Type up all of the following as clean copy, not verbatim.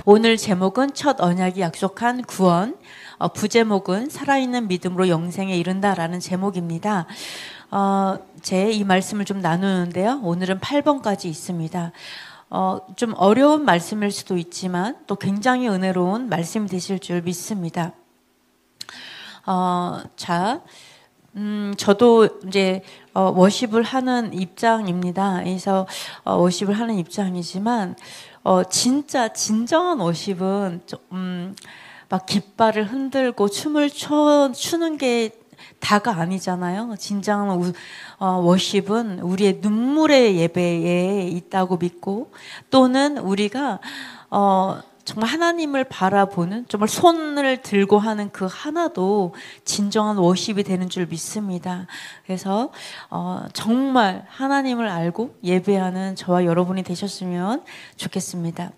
오늘 제목은 첫 언약이 약속한 구원, 부제목은 살아있는 믿음으로 영생에 이른다라는 제목입니다. 제 이 말씀을 좀 나누는데요. 오늘은 8번까지 있습니다. 좀 어려운 말씀일 수도 있지만 또 굉장히 은혜로운 말씀이 되실 줄 믿습니다. 저도 이제 워십을 하는 입장입니다. 그래서 워십을 하는 입장이지만 진짜 진정한 워십은 막 깃발을 흔들고 춤을 추는 게 다가 아니잖아요. 진정한 워십은 우리의 눈물의 예배에 있다고 믿고, 또는 우리가 정말 하나님을 바라보는, 정말 손을 들고 하는 그 하나도 진정한 워십이 되는 줄 믿습니다. 그래서 정말 하나님을 알고 예배하는 저와 여러분이 되셨으면 좋겠습니다.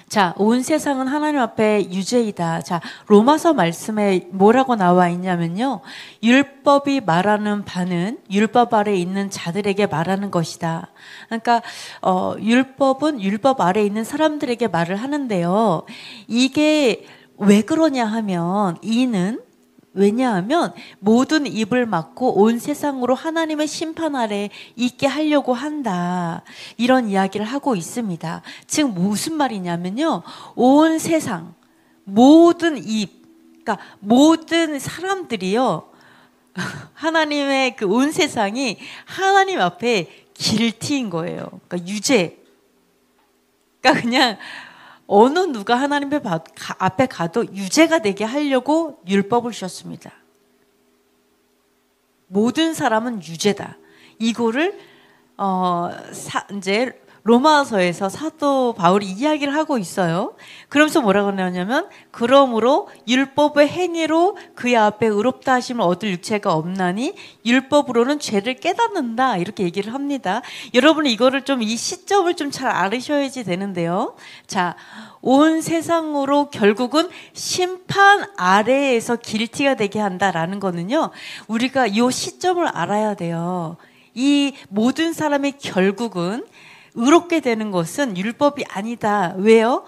자, 온 세상은 하나님 앞에 유죄이다. 자, 로마서 말씀에 뭐라고 나와 있냐면요, 율법이 말하는 바는 율법 아래 있는 자들에게 말하는 것이다. 그러니까 율법은 율법 아래 있는 사람들에게 말을 하는데요, 이게 왜 그러냐 하면, 왜냐하면 모든 입을 막고 온 세상으로 하나님의 심판 아래 있게 하려고 한다, 이런 이야기를 하고 있습니다. 즉 무슨 말이냐면요, 온 세상 모든 그러니까 모든 사람들이요, 하나님의 그 온 세상이 하나님 앞에 길티인 거예요. 그러니까 유죄. 그러니까 그냥 어느 누가 하나님 앞에 가도 유죄가 되게 하려고 율법을 주셨습니다. 모든 사람은 유죄다. 이거를 이제 로마서에서 사도 바울이 이야기를 하고 있어요. 그러면서 뭐라고 하냐면, 그러므로 율법의 행위로 그의 앞에 의롭다 하심을 얻을 육체가 없나니 율법으로는 죄를 깨닫는다, 이렇게 얘기를 합니다. 여러분 이거를 좀, 이 시점을 좀 잘 알으셔야지 되는데요. 자, 온 세상으로 결국은 심판 아래에서 길티가 되게 한다라는 거는요, 우리가 이 시점을 알아야 돼요. 이 모든 사람의 결국은 의롭게 되는 것은 율법이 아니다. 왜요?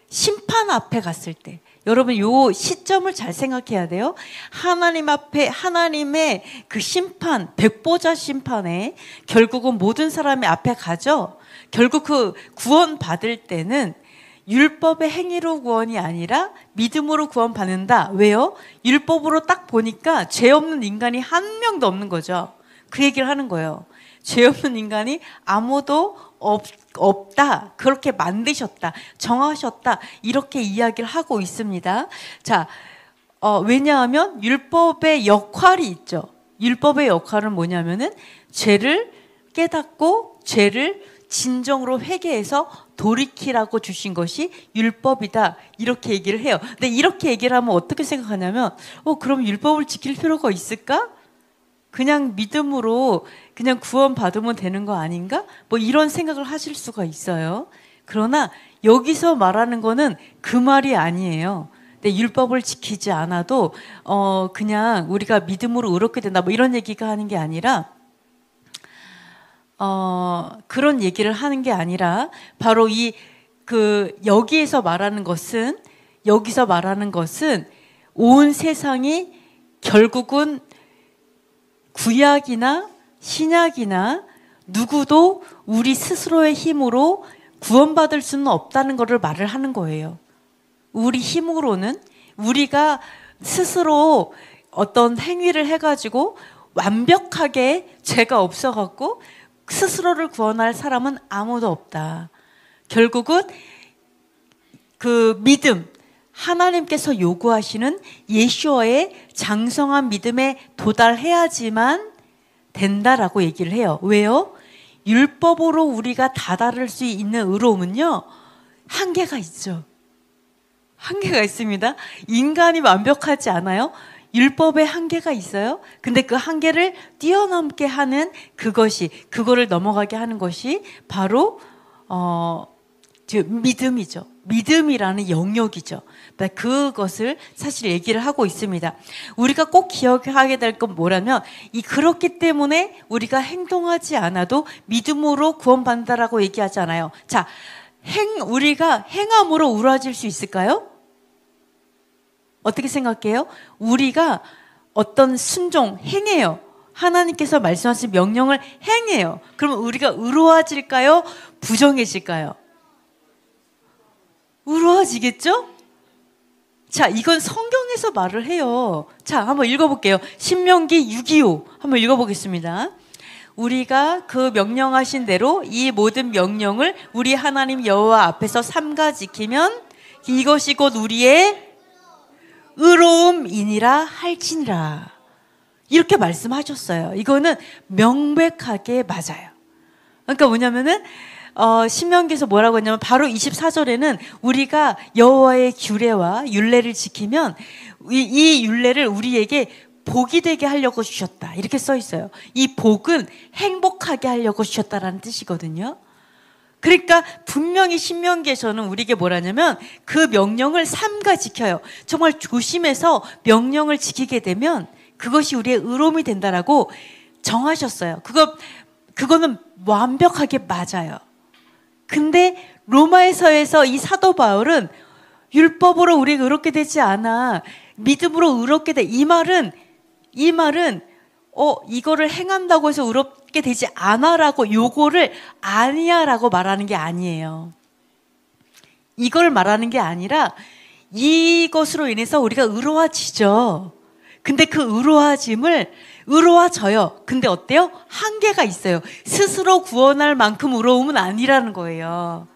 심판 앞에 갔을 때. 여러분 요 시점을 잘 생각해야 돼요. 하나님 앞에, 하나님의 그 심판, 백보자 심판에 결국은 모든 사람이 앞에 가죠. 결국 그 구원 받을 때는 율법의 행위로 구원이 아니라 믿음으로 구원 받는다. 왜요? 율법으로 딱 보니까 죄 없는 인간이 한 명도 없는 거죠. 그 얘기를 하는 거예요. 죄 없는 인간이 아무도 없다. 그렇게 만드셨다. 정하셨다. 이렇게 이야기를 하고 있습니다. 자, 왜냐하면 율법의 역할이 있죠. 율법의 역할은 뭐냐면은 죄를 깨닫고 죄를 진정으로 회개해서 돌이키라고 주신 것이 율법이다, 이렇게 얘기를 해요. 근데 이렇게 얘기를 하면 어떻게 생각하냐면, 그럼 율법을 지킬 필요가 있을까? 그냥 믿음으로 그냥 구원 받으면 되는 거 아닌가? 뭐 이런 생각을 하실 수가 있어요. 그러나 여기서 말하는 거는 그 말이 아니에요. 근데 율법을 지키지 않아도 그냥 우리가 믿음으로 의롭게 된다, 뭐 이런 얘기가 하는 게 아니라, 그런 얘기를 하는 게 아니라, 바로 여기서 말하는 것은 온 세상이 결국은 구약이나 신약이나 누구도 우리 스스로의 힘으로 구원받을 수는 없다는 것을 말을 하는 거예요. 우리 힘으로는, 우리가 스스로 어떤 행위를 해가지고 완벽하게 죄가 없어갖고 스스로를 구원할 사람은 아무도 없다. 결국은 그 믿음, 하나님께서 요구하시는 예수와의 장성한 믿음에 도달해야지만 된다라고 얘기를 해요. 왜요? 율법으로 우리가 다다를 수 있는 의로움은요, 한계가 있죠. 한계가 있습니다. 인간이 완벽하지 않아요. 율법에 한계가 있어요. 근데 그 한계를 뛰어넘게 하는 그거를 넘어가게 하는 것이 바로 믿음이죠. 믿음이라는 영역이죠. 그것을 사실 얘기를 하고 있습니다. 우리가 꼭 기억하게 될 건 뭐라면, 그렇기 때문에 우리가 행동하지 않아도 믿음으로 구원받는다라고 얘기하잖아요. 자, 우리가 행함으로 우러질 수 있을까요? 어떻게 생각해요? 우리가 어떤 순종, 행해요. 하나님께서 말씀하신 명령을 행해요. 그러면 우리가 의로워질까요? 부정해질까요? 의로워지겠죠? 자, 이건 성경에서 말을 해요. 자, 한번 읽어볼게요. 신명기 6:25 한번 읽어보겠습니다. 우리가 그 명령하신 대로 이 모든 명령을 우리 하나님 여호와 앞에서 삼가 지키면 이것이 곧 우리의 의로움이니라 할지니라. 이렇게 말씀하셨어요. 이거는 명백하게 맞아요. 그러니까 뭐냐면은 신명기에서 뭐라고 했냐면 바로 24절에는 우리가 여호와의 규례와 율례를 지키면 이 율례를 우리에게 복이 되게 하려고 주셨다. 이렇게 써 있어요. 이 복은 행복하게 하려고 주셨다라는 뜻이거든요. 그러니까 분명히 신명기에서는 우리에게 뭐라냐면 그 명령을 삼가 지켜요. 정말 조심해서 명령을 지키게 되면 그것이 우리의 의로움이 된다라고 정하셨어요. 그거는 완벽하게 맞아요. 근데 로마서에서 이 사도 바울은 율법으로 우리가 의롭게 되지 않아. 믿음으로 의롭게 돼. 이 말은 이거를 행한다고 해서 의롭게 되지 않아라고 요거를 아니야라고 말하는 게 아니에요. 이걸 말하는 게 아니라 이것으로 인해서 우리가 의로워지죠. 근데 그 의로워져요. 근데 어때요? 한계가 있어요. 스스로 구원할 만큼 의로움은 아니라는 거예요.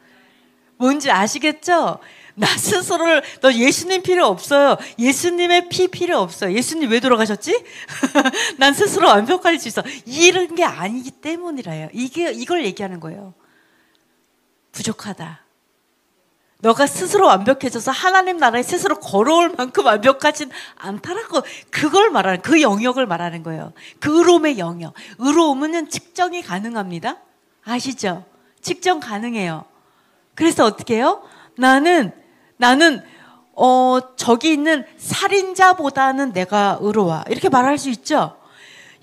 뭔지 아시겠죠? 너 예수님 필요 없어요. 예수님의 피 필요 없어요. 예수님 왜 돌아가셨지? 난 스스로 완벽할 수 있어. 이런 게 아니기 때문이라요. 이걸 얘기하는 거예요. 부족하다. 너가 스스로 완벽해져서 하나님 나라에 스스로 걸어올 만큼 완벽하진 않다라고 그걸 말하는, 그 영역을 말하는 거예요. 그 의로움의 영역. 의로움은 측정이 가능합니다. 아시죠? 측정 가능해요. 그래서 어떻게 해요? 나는 저기 있는 살인자보다는 내가 의로워. 이렇게 말할 수 있죠?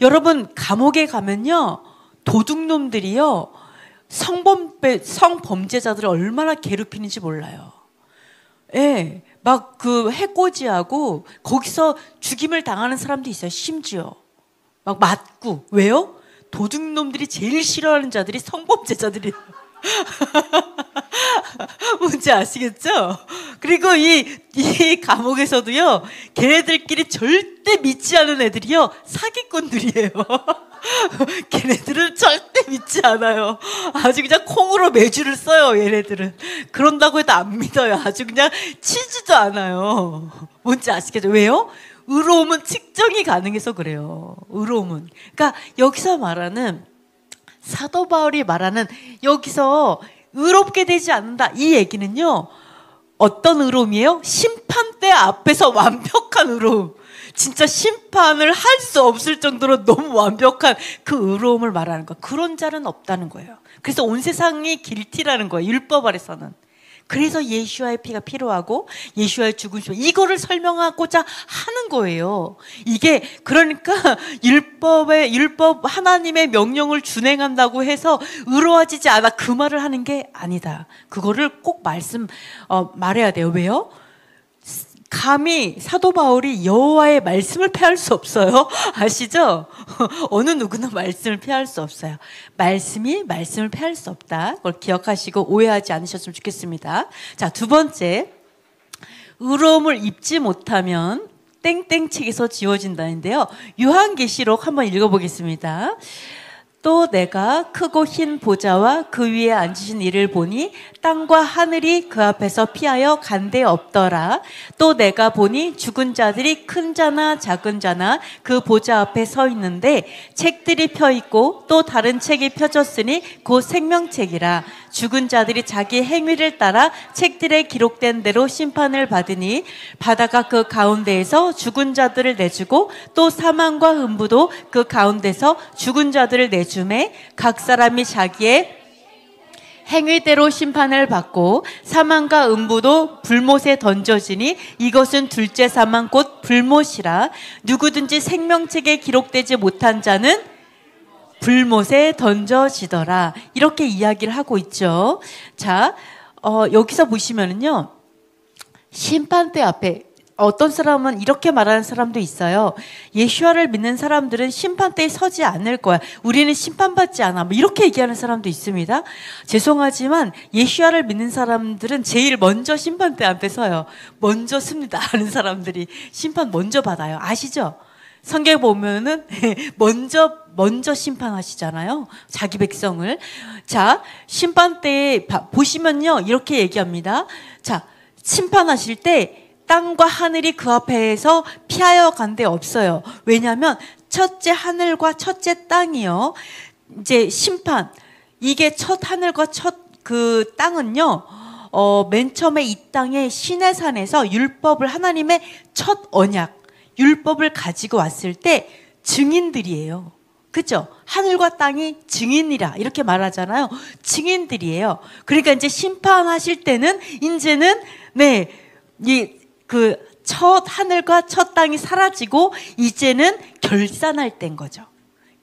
여러분, 감옥에 가면요, 도둑놈들이요, 성범죄자들을 얼마나 괴롭히는지 몰라요. 예, 막 그 해코지하고 거기서 죽임을 당하는 사람도 있어요. 심지어 막 맞고. 왜요? 도둑놈들이 제일 싫어하는 자들이 성범죄자들이에요. 뭔지 아시겠죠? 그리고 이 감옥에서도요, 걔네들끼리 절대 믿지 않은 애들이요, 사기꾼들이에요. 걔네들은 절대 믿지 않아요. 아주 그냥 콩으로 매주를 써요, 얘네들은. 그런다고 해도 안 믿어요. 아주 그냥 치지도 않아요. 뭔지 아시겠죠? 왜요? 의로움은 측정이 가능해서 그래요. 의로움은. 그러니까 여기서 말하는, 사도 바울이 말하는 여기서 의롭게 되지 않는다, 이 얘기는요, 어떤 의로움이에요? 심판대 앞에서 완벽한 의로움. 진짜 심판을 할 수 없을 정도로 너무 완벽한 그 의로움을 말하는 거예요. 그런 자는 없다는 거예요. 그래서 온 세상이 길티라는 거예요. 율법 아래서는. 그래서 예수와의 피가 필요하고 예수와의 죽으심, 이거를 설명하고자 하는 거예요. 이게 그러니까 율법 하나님의 명령을 준행한다고 해서 의로워지지 않아, 그 말을 하는 게 아니다. 그거를 꼭 말해야 돼요. 왜요? 감히 사도 바울이 여호와의 말씀을 피할 수 없어요. 아시죠? 어느 누구나 말씀을 피할 수 없어요. 말씀을 피할 수 없다. 그걸 기억하시고 오해하지 않으셨으면 좋겠습니다. 자, 두 번째, 의로움을 입지 못하면 땡땡책에서 지워진다는데요. 요한계시록 한번 읽어보겠습니다. 또 내가 크고 흰 보좌와 그 위에 앉으신 이를 보니 땅과 하늘이 그 앞에서 피하여 간데 없더라. 또 내가 보니 죽은 자들이 큰 자나 작은 자나 그 보좌 앞에 서 있는데 책들이 펴 있고 또 다른 책이 펴졌으니 곧 생명책이라. 죽은 자들이 자기 행위를 따라 책들에 기록된 대로 심판을 받으니 바다가 그 가운데에서 죽은 자들을 내주고 또 사망과 음부도 그 가운데서 죽은 자들을 내주매 각 사람이 자기의 행위대로 심판을 받고 사망과 음부도 불못에 던져지니 이것은 둘째 사망 곧 불못이라. 누구든지 생명책에 기록되지 못한 자는 불못에 던져지더라. 이렇게 이야기를 하고 있죠. 자, 여기서 보시면은요, 심판대 앞에 어떤 사람은 이렇게 말하는 사람도 있어요. 예수와를 믿는 사람들은 심판대에 서지 않을 거야. 우리는 심판받지 않아. 뭐 이렇게 얘기하는 사람도 있습니다. 죄송하지만 예수와를 믿는 사람들은 제일 먼저 심판대 앞에 서요. 먼저 씁니다. 아는 사람들이 심판 먼저 받아요. 아시죠? 성경에 보면은 먼저 심판하시잖아요. 자기 백성을. 자, 심판대에 보시면요, 이렇게 얘기합니다. 자, 심판하실 때 땅과 하늘이 그 앞에서 피하여 간 데 없어요. 왜냐하면 첫째 하늘과 첫째 땅이요, 이제 심판, 이게 첫 하늘과 첫 그 땅은요, 맨 처음에 이 땅에 시내산에서 율법을, 하나님의 첫 언약 율법을 가지고 왔을 때 증인들이에요. 그죠? 하늘과 땅이 증인이라 이렇게 말하잖아요. 증인들이에요. 그러니까 이제 심판하실 때는 이제는 그 첫 하늘과 첫 땅이 사라지고 이제는 결산할 때인 거죠.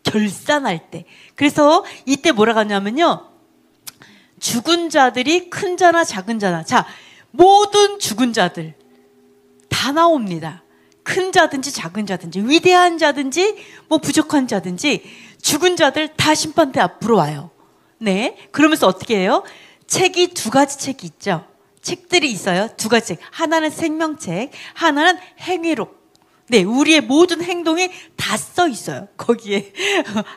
결산할 때. 그래서 이때 뭐라고 하냐면요, 죽은 자들이 큰 자나 작은 자나, 자, 모든 죽은 자들 다 나옵니다. 큰 자든지 작은 자든지, 위대한 자든지 뭐 부족한 자든지, 죽은 자들 다 심판대 앞으로 와요. 네, 그러면서 어떻게 해요? 책이 두 가지 책이 있죠. 책들이 있어요. 두 가지 책. 하나는 생명책, 하나는 행위록. 네, 우리의 모든 행동이 다 써 있어요. 거기에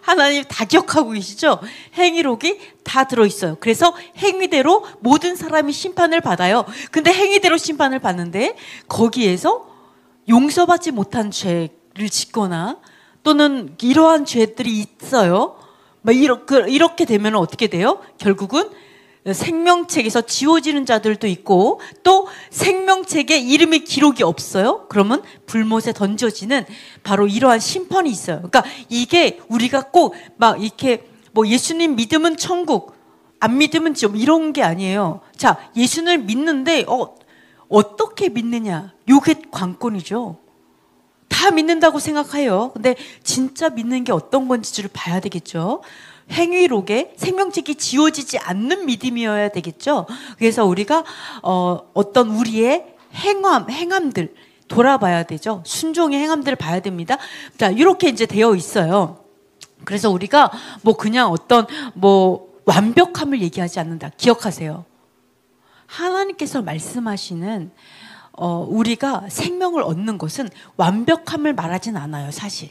하나님 다 기억하고 계시죠? 행위록이 다 들어있어요. 그래서 행위대로 모든 사람이 심판을 받아요. 근데 행위대로 심판을 받는데 거기에서 용서받지 못한 죄를 짓거나 또는 이러한 죄들이 있어요. 이렇게 되면 어떻게 돼요? 결국은 생명책에서 지워지는 자들도 있고, 또 생명책에 이름이 기록이 없어요. 그러면 불못에 던져지는 바로 이러한 심판이 있어요. 그러니까 이게 우리가 꼭 막 이렇게 뭐 예수님 믿으면 천국, 안 믿으면 지옥 이런 게 아니에요. 자, 예수를 믿는데 어떻게 믿느냐? 요게 관건이죠. 다 믿는다고 생각해요. 근데 진짜 믿는 게 어떤 건지를 봐야 되겠죠. 행위록에 생명책이 지워지지 않는 믿음이어야 되겠죠. 그래서 우리가 어떤 우리의 행함들 돌아봐야 되죠. 순종의 행함들을 봐야 됩니다. 자, 이렇게 이제 되어 있어요. 그래서 우리가 뭐 그냥 어떤 뭐 완벽함을 얘기하지 않는다. 기억하세요. 하나님께서 말씀하시는 우리가 생명을 얻는 것은 완벽함을 말하진 않아요. 사실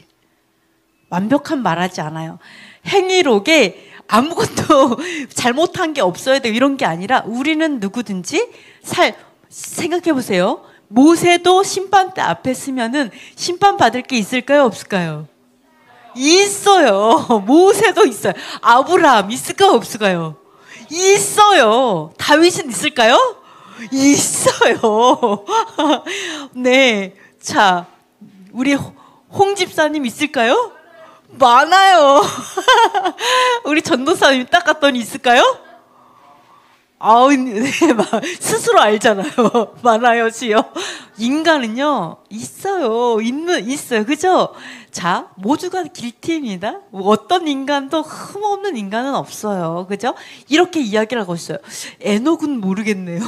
완벽함 말하지 않아요. 행위록에 아무것도 잘못한 게 없어야 돼요 이런 게 아니라, 우리는 누구든지 생각해 보세요. 모세도 심판대 앞에 서면은 심판받을 게 있을까요, 없을까요? 있어요. 모세도 있어요. 아브라함 있을까요, 없을까요? 있어요. 다윗은 있을까요? 있어요. 네. 자, 우리 홍 집사님 있을까요? 많아요. 우리 전도사님 딱 갔더니 있을까요? 아우, 네, 스스로 알잖아요. 많아요, 지요. 인간은요, 있어요. 있어요. 그죠? 자, 모두가 길티입니다. 어떤 인간도 흠없는 인간은 없어요. 그죠? 이렇게 이야기를 하고 있어요. 에녹은 모르겠네요.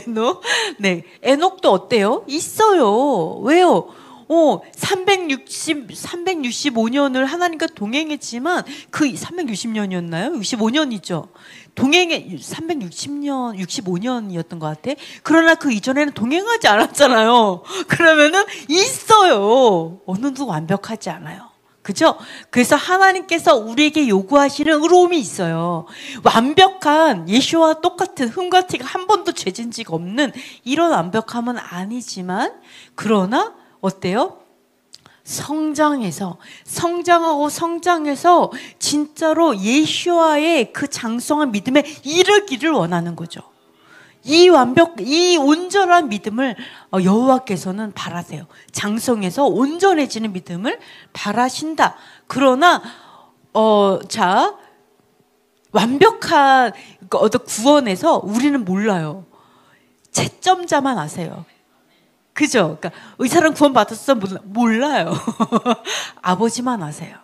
에녹. 네. 에녹도 어때요? 있어요. 왜요? 365년을 하나님과 동행했지만, 그 360년이었나요? 65년이죠. 360년, 65년이었던 것 같아. 그러나 그 이전에는 동행하지 않았잖아요. 그러면은 있어요. 어느 누구 완벽하지 않아요. 그죠? 그래서 하나님께서 우리에게 요구하시는 의로움이 있어요. 완벽한 예수와 똑같은 흠과 티가 한 번도 죄진 적 없는 이런 완벽함은 아니지만, 그러나 어때요? 성장해서 진짜로 예수와의 그 장성한 믿음에 이르기를 원하는 거죠. 이 온전한 믿음을 여호와께서는 바라세요. 장성해서 온전해지는 믿음을 바라신다. 그러나 자, 완벽한 구원에서 우리는 몰라요. 채점자만 아세요. 그죠? 그러니까 의사랑 구원 받았어? 몰라요. 아버지만 아세요.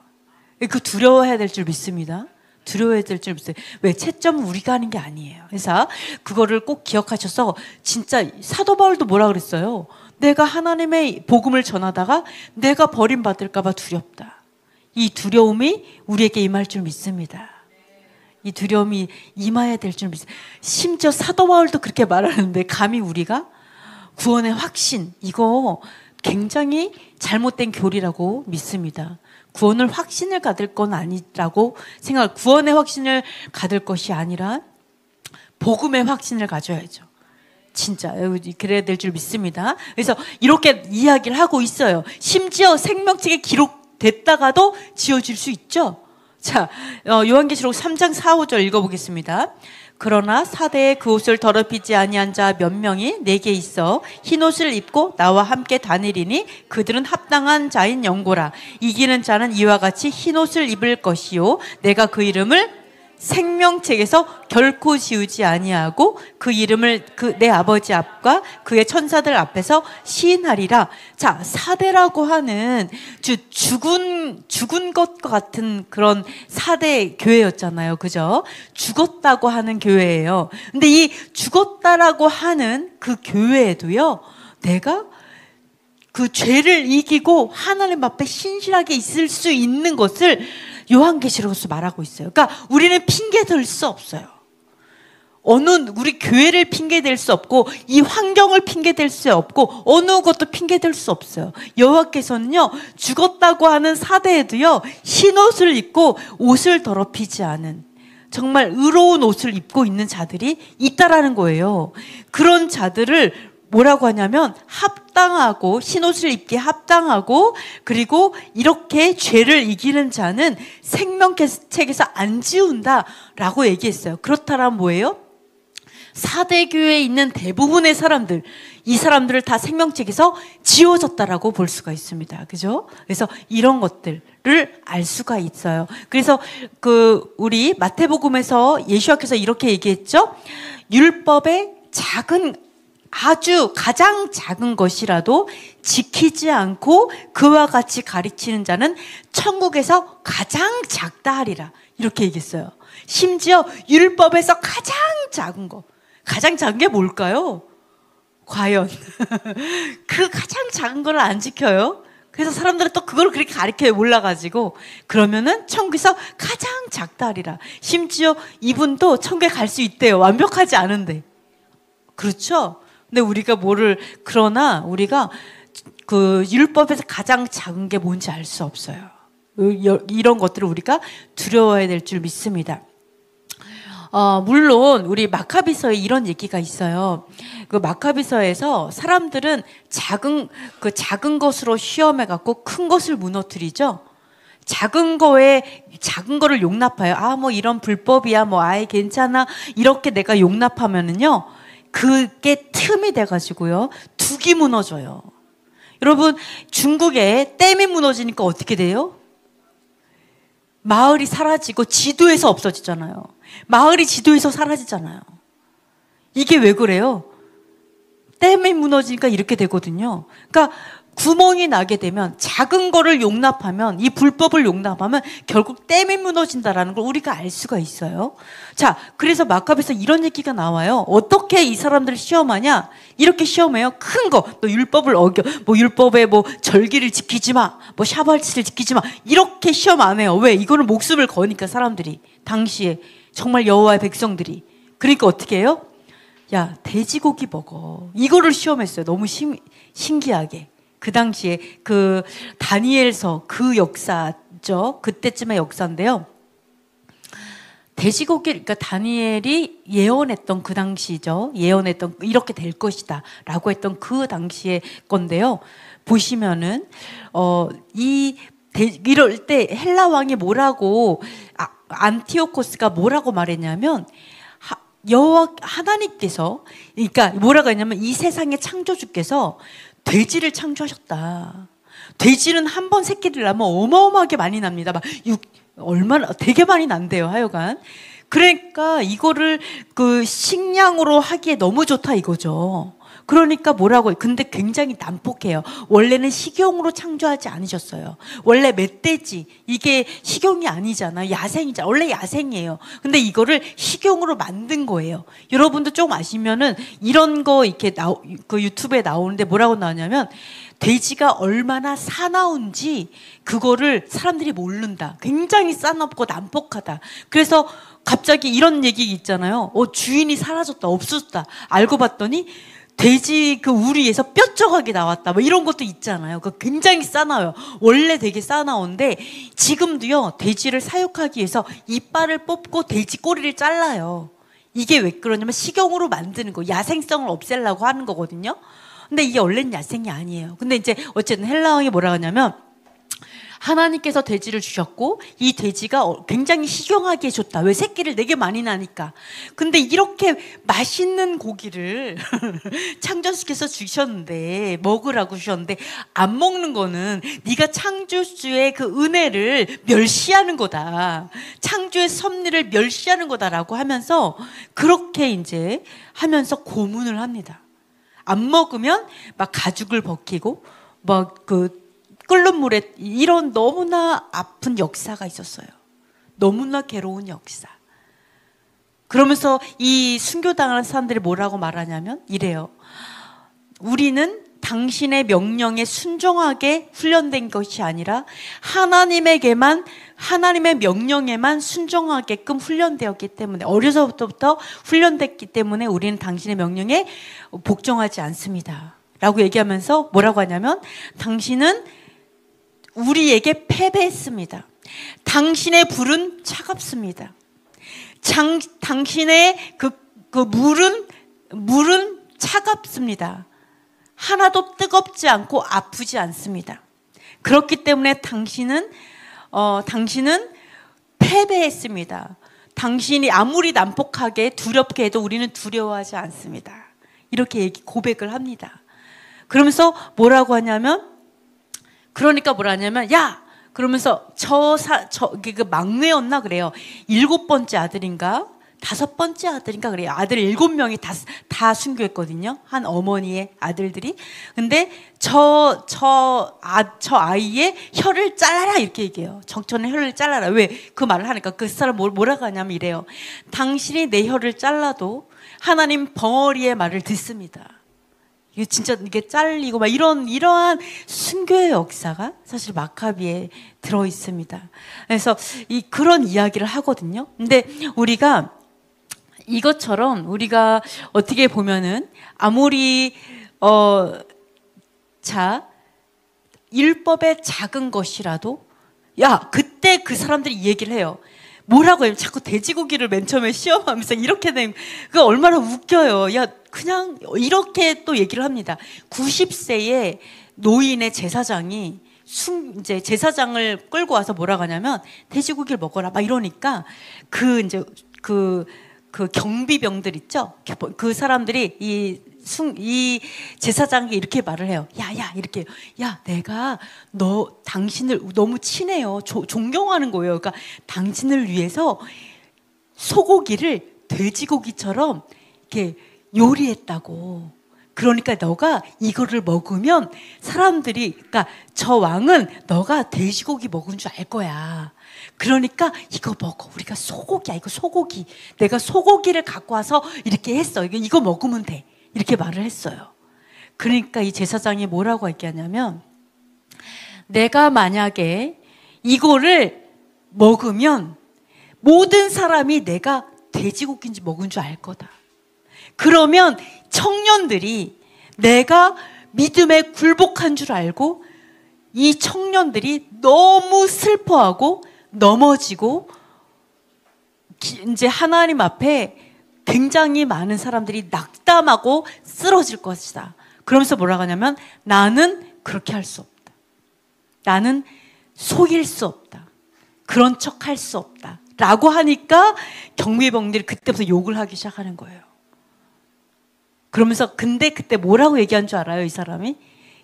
그 두려워해야 될 줄 믿습니다. 두려워해야 될 줄 믿어요. 왜? 채점은 우리가 하는 게 아니에요. 그래서 그거를 꼭 기억하셔서 진짜 사도 바울도 뭐라 그랬어요? 내가 하나님의 복음을 전하다가 내가 버림받을까 봐 두렵다. 이 두려움이 우리에게 임할 줄 믿습니다. 이 두려움이 임해야 될 줄 믿습니다. 심지어 사도 바울도 그렇게 말하는데 감히 우리가 구원의 확신, 이거 굉장히 잘못된 교리라고 믿습니다. 구원을 확신을 가질 건 아니라고 생각. 구원의 확신을 가질 것이 아니라 복음의 확신을 가져야죠. 진짜 그래야 될 줄 믿습니다. 그래서 이렇게 이야기를 하고 있어요. 심지어 생명책에 기록됐다가도 지워질 수 있죠. 자, 요한계시록 3장 4, 5절 읽어보겠습니다. 그러나 사대에 그 옷을 더럽히지 아니한 자 몇 명이 내게 있어 흰 옷을 입고 나와 함께 다니리니 그들은 합당한 자인 영고라. 이기는 자는 이와 같이 흰 옷을 입을 것이요 내가 그 이름을 생명책에서 결코 지우지 아니하고 그 이름을 내 아버지 앞과 그의 천사들 앞에서 시인하리라. 자, 사대라고 하는 죽은 것과 같은 그런 사대 교회였잖아요. 그죠? 죽었다고 하는 교회예요. 근데 이 죽었다라고 하는 그 교회에도요, 내가 그 죄를 이기고 하나님 앞에 신실하게 있을 수 있는 것을 요한계시록에서 말하고 있어요. 그러니까 우리는 핑계 댈 수 없어요. 우리 교회를 핑계 댈 수 없고 이 환경을 핑계 댈 수 없고 어느 것도 핑계 댈 수 없어요. 여호와께서는요, 죽었다고 하는 사대에도요, 흰 옷을 입고 옷을 더럽히지 않은 정말 의로운 옷을 입고 있는 자들이 있다라는 거예요. 그런 자들을 뭐라고 하냐면 합당하고, 흰옷을 입게 합당하고, 그리고 이렇게 죄를 이기는 자는 생명책에서 안 지운다라고 얘기했어요. 그렇다면 뭐예요? 사대교회에 있는 대부분의 사람들, 이 사람들을 다 생명책에서 지워졌다라고 볼 수가 있습니다. 그죠? 그래서 이런 것들을 알 수가 있어요. 그래서 우리 마태복음에서 예수님께서 이렇게 얘기했죠. 율법의 아주 가장 작은 것이라도 지키지 않고 그와 같이 가르치는 자는 천국에서 가장 작다 하리라. 이렇게 얘기했어요. 심지어 율법에서 가장 작은 거. 가장 작은 게 뭘까요? 과연 그 가장 작은 걸 안 지켜요? 그래서 사람들은 또 그걸 그렇게 가르쳐요. 몰라가지고. 그러면은 천국에서 가장 작다 하리라. 심지어 이분도 천국에 갈 수 있대요. 완벽하지 않은데. 그렇죠? 근데 그러나 우리가 그 율법에서 가장 작은 게 뭔지 알 수 없어요. 이런 것들을 우리가 두려워해야 될 줄 믿습니다. 물론 우리 마카비서에 이런 얘기가 있어요. 그 마카비서에서 사람들은 작은 것으로 시험해갖고 큰 것을 무너뜨리죠. 작은 거를 용납해요. 뭐 이런 불법이야, 뭐 아예 괜찮아, 이렇게 내가 용납하면은요, 그게 틈이 돼가지고요, 둑이 무너져요. 여러분, 중국에 댐이 무너지니까 어떻게 돼요? 마을이 사라지고 지도에서 없어지잖아요. 마을이 지도에서 사라지잖아요. 이게 왜 그래요? 댐이 무너지니까 이렇게 되거든요. 그러니까 구멍이 나게 되면, 작은 거를 용납하면, 이 불법을 용납하면 결국 댐이 무너진다라는 걸 우리가 알 수가 있어요. 자, 그래서 마카베에서 이런 얘기가 나와요. 어떻게 이 사람들을 시험하냐? 이렇게 시험해요. 큰 거, 너 율법을 어겨, 율법에 절기를 지키지 마, 샤발치를 지키지 마, 이렇게 시험 안 해요. 왜? 이거는 목숨을 거니까, 사람들이. 당시에 정말 여호와의 백성들이. 그러니까 어떻게 해요? 야, 돼지고기 먹어. 이거를 시험했어요. 너무 신기하게. 그 당시에 다니엘서 그 역사죠. 그때쯤의 역사인데요. 그러니까 다니엘이 예언했던 그 당시죠. 예언했던 이렇게 될 것이다 라고 했던 그 당시의 건데요. 보시면은 이럴 때 헬라 왕이 안티오코스가 뭐라고 말했냐면, 여호와 하나님께서, 그러니까 뭐라고 했냐면, 이 세상의 창조주께서 돼지를 창조하셨다. 돼지는 한 번 새끼를 낳으면 어마어마하게 많이 납니다. 되게 많이 난대요, 하여간. 그러니까 이거를 식량으로 하기에 너무 좋다 이거죠. 그러니까 뭐라고 해요? 근데 굉장히 난폭해요. 원래는 식용으로 창조하지 않으셨어요. 원래 멧돼지 이게 식용이 아니잖아요. 야생이잖아요. 원래 야생이에요. 근데 이거를 식용으로 만든 거예요. 여러분도 좀 아시면은 이런 거 이렇게 그 유튜브에 나오는데 뭐라고 나오냐면 돼지가 얼마나 사나운지 그거를 사람들이 모른다. 굉장히 싸납고 난폭하다. 그래서 갑자기 이런 얘기 있잖아요. 주인이 사라졌다, 없어졌다. 알고 봤더니 돼지 그 우리에서 뾰족하게 나왔다. 뭐 이런 것도 있잖아요. 그 굉장히 싸나워요. 원래 되게 싸나운데 지금도요, 돼지를 사육하기 위해서 이빨을 뽑고 돼지 꼬리를 잘라요. 이게 왜 그러냐면 식용으로 만드는 거, 야생성을 없애려고 하는 거거든요. 근데 이게 원래는 야생이 아니에요. 근데 이제 어쨌든 헬라왕이 뭐라 하냐면 하나님께서 돼지를 주셨고 이 돼지가 굉장히 식용하게 줬다. 왜? 새끼를 되게 많이 나니까. 근데 이렇게 맛있는 고기를 창조시켜서 주셨는데 먹으라고 주셨는데 안 먹는 거는 네가 창조주의 그 은혜를 멸시하는 거다. 창조의 섭리를 멸시하는 거다라고 하면서 그렇게 이제 하면서 고문을 합니다. 안 먹으면 막 가죽을 벗기고 막 그 끓는 물에 이런 너무나 아픈 역사가 있었어요. 너무나 괴로운 역사. 그러면서 이 순교당하는 사람들이 뭐라고 말하냐면 이래요. 우리는 당신의 명령에 순종하게 훈련된 것이 아니라 하나님에게만, 하나님의 명령에만 순종하게끔 훈련되었기 때문에, 어려서부터 훈련됐기 때문에 우리는 당신의 명령에 복종하지 않습니다. 라고 얘기하면서 뭐라고 하냐면 당신은 우리에게 패배했습니다. 당신의 불은 차갑습니다. 당신의 그 물은 차갑습니다. 하나도 뜨겁지 않고 아프지 않습니다. 그렇기 때문에 당신은 패배했습니다. 당신이 아무리 난폭하게 두렵게 해도 우리는 두려워하지 않습니다. 이렇게 고백을 합니다. 그러면서 뭐라고 하냐면, 그러니까 뭐라 하냐면, 야! 그러면서 그 막내였나 그래요. 7번째 아들인가? 5번째 아들인가 그래요. 아들 7명이 다 순교했거든요. 한 어머니의 아들들이. 근데 저 아이의 혀를 잘라라 이렇게 얘기해요. 정천의 혀를 잘라라. 왜? 그 말을 하니까 그 사람 뭐라고 하냐면 이래요. 당신이 내 혀를 잘라도 하나님 벙어리의 말을 듣습니다. 이게 진짜 이게 잘리고 막 이러한 순교의 역사가 사실 마카비에 들어 있습니다. 그래서 그런 이야기를 하거든요. 근데 우리가 이것처럼 우리가 어떻게 보면은 아무리 율법의 작은 것이라도 그때 그 사람들이 이 얘기를 해요. 뭐라고 해요? 자꾸 돼지고기를 맨 처음에 시험하면서 이렇게 된, 그 얼마나 웃겨요. 그냥 이렇게 또 얘기를 합니다. 90세의 노인의 제사장이 이제 제사장을 끌고 와서 뭐라고 하냐면 돼지고기를 먹어라 막 이러니까 그 경비병들 있죠? 그 사람들이 이 제사장이 이렇게 말을 해요. 이렇게. 내가 당신을 너무 친해요. 존경하는 거예요. 그러니까 당신을 위해서 소고기를 돼지고기처럼 이렇게 요리했다고. 그러니까 너가 이거를 먹으면 사람들이, 그러니까 저 왕은 너가 돼지고기 먹은 줄 알 거야. 그러니까 이거 먹어. 우리가 소고기야. 이거 소고기. 내가 소고기를 갖고 와서 이렇게 했어. 이거 먹으면 돼. 이렇게 말을 했어요. 그러니까 이 제사장이 뭐라고 얘기하냐면, 내가 만약에 이거를 먹으면 모든 사람이 내가 돼지고기인지 먹은 줄 알 거다. 그러면 청년들이 내가 믿음에 굴복한 줄 알고 이 청년들이 너무 슬퍼하고 넘어지고 이제 하나님 앞에 굉장히 많은 사람들이 낙담하고 쓰러질 것이다. 그러면서 뭐라고 하냐면 나는 그렇게 할 수 없다. 나는 속일 수 없다. 그런 척 할 수 없다. 라고 하니까 경비병들이 그때부터 욕을 하기 시작하는 거예요. 그러면서 근데 그때 뭐라고 얘기한 줄 알아요? 이 사람이?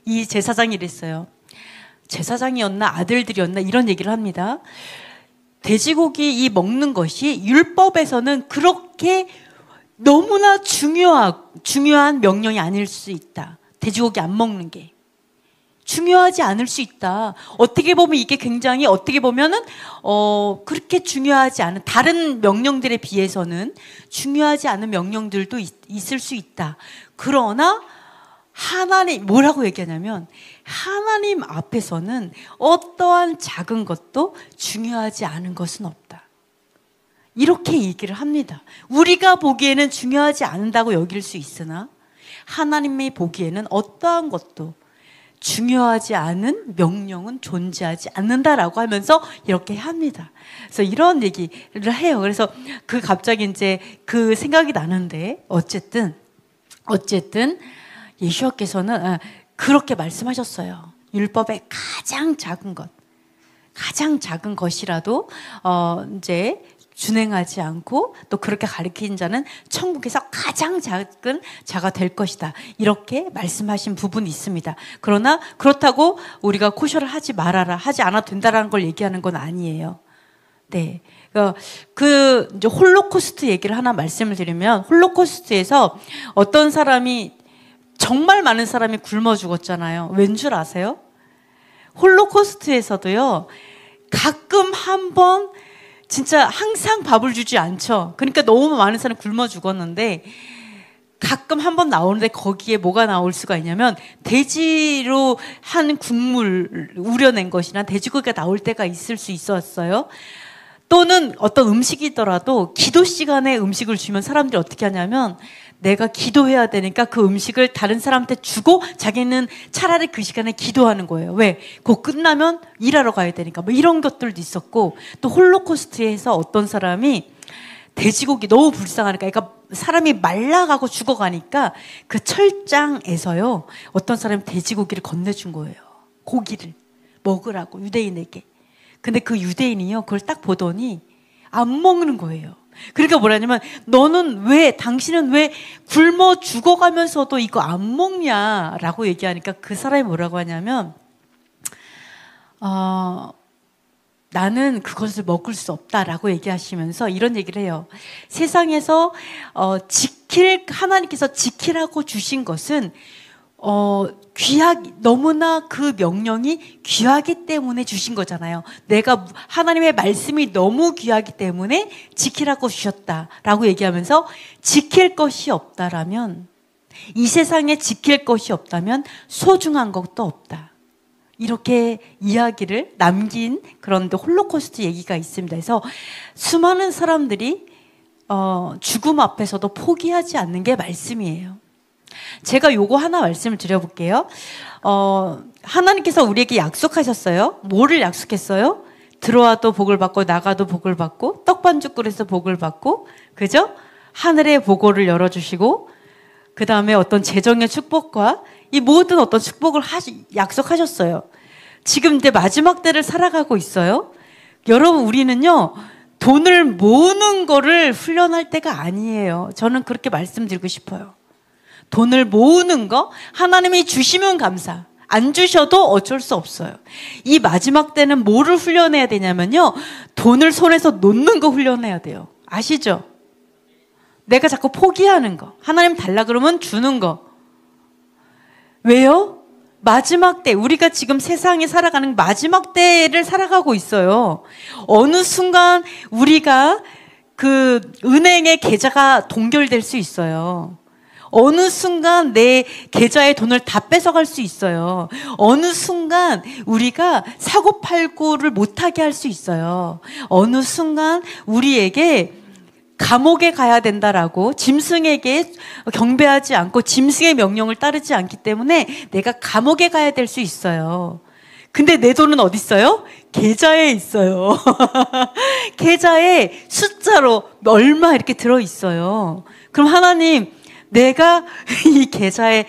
이 제사장이 이랬어요. 제사장이었나 아들들이었나 이런 얘기를 합니다. 돼지고기 이 먹는 것이 율법에서는 그렇게 너무나 중요한 명령이 아닐 수 있다. 돼지고기 안 먹는 게. 중요하지 않을 수 있다. 어떻게 보면 이게 굉장히 어떻게 보면은 그렇게 중요하지 않은 다른 명령들에 비해서는 중요하지 않은 명령들도 있을 수 있다. 그러나 하나님 뭐라고 얘기하냐면 하나님 앞에서는 어떠한 작은 것도 중요하지 않은 것은 없다. 이렇게 얘기를 합니다. 우리가 보기에는 중요하지 않다고 여길 수 있으나 하나님이 보기에는 어떠한 것도 중요하지 않은 명령은 존재하지 않는다라고 하면서 이렇게 합니다. 그래서 이런 얘기를 해요. 그래서 갑자기 이제 그 생각이 나는데 어쨌든 예수님께서는 그렇게 말씀하셨어요. 율법의 가장 작은 것이라도 이제 준행하지 않고 또 그렇게 가르친 자는 천국에서 가장 작은 자가 될 것이다. 이렇게 말씀하신 부분이 있습니다. 그러나 그렇다고 우리가 코셔를 하지 말아라, 하지 않아도 된다라는 걸 얘기하는 건 아니에요. 네. 이제 홀로코스트 얘기를 하나 말씀을 드리면 홀로코스트에서 어떤 사람이 정말 많은 사람이 굶어 죽었잖아요. 왠 줄 아세요? 홀로코스트에서도요. 가끔 한번 진짜 항상 밥을 주지 않죠. 그러니까 너무 많은 사람이 굶어 죽었는데 가끔 한번 나오는데 거기에 뭐가 나올 수가 있냐면 돼지로 한 국물 우려낸 것이나 돼지고기가 나올 때가 있을 수 있었어요. 또는 어떤 음식이더라도 기도 시간에 음식을 주면 사람들이 어떻게 하냐면 내가 기도해야 되니까 그 음식을 다른 사람한테 주고 자기는 차라리 그 시간에 기도하는 거예요. 왜? 그거 끝나면 일하러 가야 되니까. 뭐 이런 것들도 있었고 또 홀로코스트에서 어떤 사람이 돼지고기 너무 불쌍하니까 그러니까 사람이 말라가고 죽어가니까 그 철장에서요 어떤 사람이 돼지고기를 건네준 거예요. 고기를 먹으라고 유대인에게. 근데 그 유대인이요 그걸 딱 보더니 안 먹는 거예요. 그러니까 뭐라냐면 당신은 왜 굶어 죽어가면서도 이거 안 먹냐라고 얘기하니까 그 사람이 뭐라고 하냐면 나는 그것을 먹을 수 없다라고 얘기하시면서 이런 얘기를 해요. 세상에서 하나님께서 지키라고 주신 것은 너무나 그 명령이 귀하기 때문에 주신 거잖아요. 하나님의 말씀이 너무 귀하기 때문에 지키라고 주셨다라고 얘기하면서 지킬 것이 없다라면 이 세상에 지킬 것이 없다면 소중한 것도 없다. 이렇게 이야기를 남긴 그런 홀로코스트 얘기가 있습니다. 그래서 수많은 사람들이 죽음 앞에서도 포기하지 않는 게 말씀이에요. 제가 요거 하나 말씀을 드려볼게요. 하나님께서 우리에게 약속하셨어요. 뭐를 약속했어요? 들어와도 복을 받고 나가도 복을 받고 떡반죽그릇에서 복을 받고 그죠? 하늘의 보고를 열어주시고 그 다음에 어떤 재정의 축복과 이 모든 어떤 축복을 약속하셨어요. 지금 이제 마지막 때를 살아가고 있어요. 여러분 우리는요 돈을 모으는 거를 훈련할 때가 아니에요. 저는 그렇게 말씀드리고 싶어요. 돈을 모으는 거 하나님이 주시면 감사, 안 주셔도 어쩔 수 없어요. 이 마지막 때는 뭐를 훈련해야 되냐면요 돈을 손에서 놓는 거 훈련해야 돼요. 아시죠? 내가 자꾸 포기하는 거, 하나님 달라 그러면 주는 거. 왜요? 마지막 때, 우리가 지금 세상에 살아가는 마지막 때를 살아가고 있어요. 어느 순간 우리가 그 은행의 계좌가 동결될 수 있어요. 어느 순간 내 계좌의 돈을 다 뺏어갈 수 있어요. 어느 순간 우리가 사고팔고를 못하게 할 수 있어요. 어느 순간 우리에게 감옥에 가야 된다라고 짐승에게 경배하지 않고 짐승의 명령을 따르지 않기 때문에 내가 감옥에 가야 될 수 있어요. 근데 내 돈은 어디 있어요? 계좌에 있어요. 계좌에 숫자로 얼마 이렇게 들어있어요. 그럼 하나님 내가 이 계좌에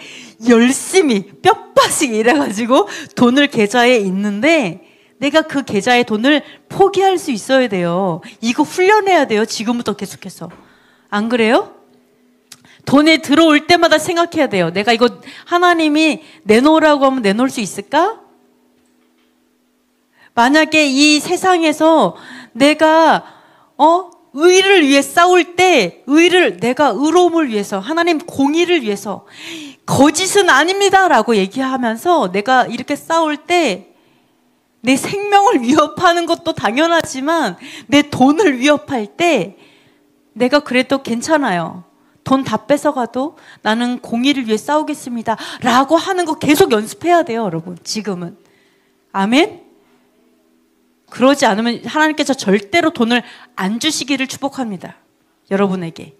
열심히 뼈빠지게 일해가지고 돈을 계좌에 있는데 내가 그 계좌의 돈을 포기할 수 있어야 돼요. 이거 훈련해야 돼요. 지금부터 계속해서. 안 그래요? 돈이 들어올 때마다 생각해야 돼요. 내가 이거 하나님이 내놓으라고 하면 내놓을 수 있을까? 만약에 이 세상에서 내가 의를 위해 싸울 때 내가 의로움을 위해서, 하나님 공의를 위해서, 거짓은 아닙니다 라고 얘기하면서 내가 이렇게 싸울 때 내 생명을 위협하는 것도 당연하지만 내 돈을 위협할 때 내가 그래도 괜찮아요. 돈 다 뺏어가도 나는 공의를 위해 싸우겠습니다 라고 하는 거 계속 연습해야 돼요, 여러분. 지금은. 아멘? 그러지 않으면 하나님께서 절대로 돈을 안 주시기를 축복합니다. 여러분에게.